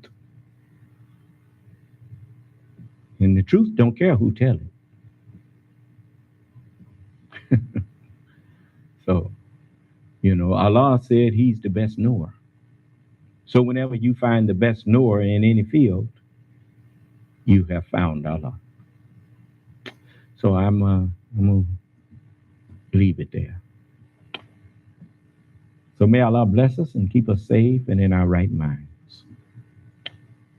And the truth don't care who tell it. So, you know, Allah said he's the best knower. So whenever you find the best knower in any field, you have found Allah. So I'm going to leave it there. So may Allah bless us and keep us safe and in our right minds.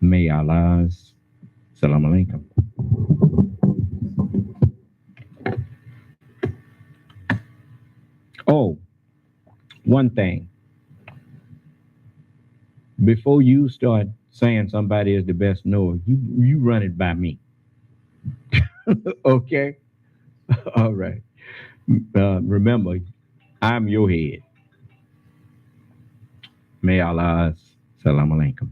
May Allah's Salam Alaikum. Oh, one thing. Before you start saying somebody is the best knower, you run it by me. Okay? All right. Remember, I'm your head. May Allah's Salam Alaikum.